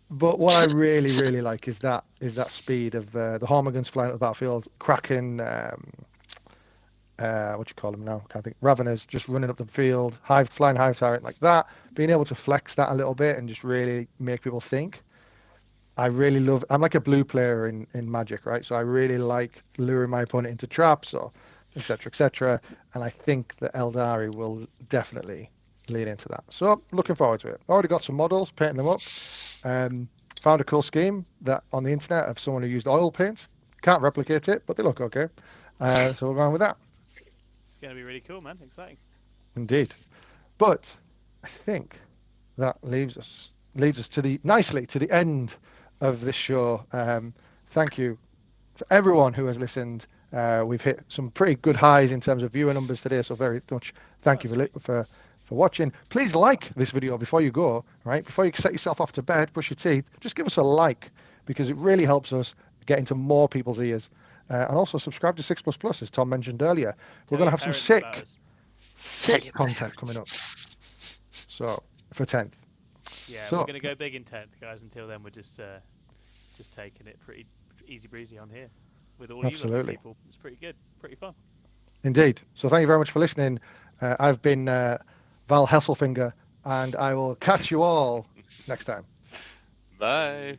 what I really like is that speed of the Hormigans flying at the battlefield, cracking what you call them now? Can't think. Raveners just running up the field, flying high tyrant like that. Being able to flex that a little bit and just really make people think. I really love. I'm like a blue player in Magic, right? So I really like luring my opponent into traps or etc. And I think that Eldari will definitely lean into that. So looking forward to it. Already got some models, painting them up. Found a cool scheme that on the internet of someone who used oil paint. Can't replicate it, but they look okay. So we're going with that. It's going to be really cool, man. Exciting. Indeed. But I think that leads us nicely to the end of this show. Thank you to everyone who has listened. We've hit some pretty good highs in terms of viewer numbers today, so very much thank you for watching. Please like this video before you go, right? Before you set yourself off to bed, brush your teeth, just give us a like, because it really helps us get into more people's ears. And also subscribe to 6++, as Tom mentioned earlier. We're going to have some sick content coming up. So for 10th. Yeah, we're going to go big in 10th, guys. Until then, we're just taking it pretty easy breezy on here with all you little people. It's pretty good, pretty fun. Indeed. So thank you very much for listening. I've been Val Hesselfinger, and I will catch you all next time. Bye.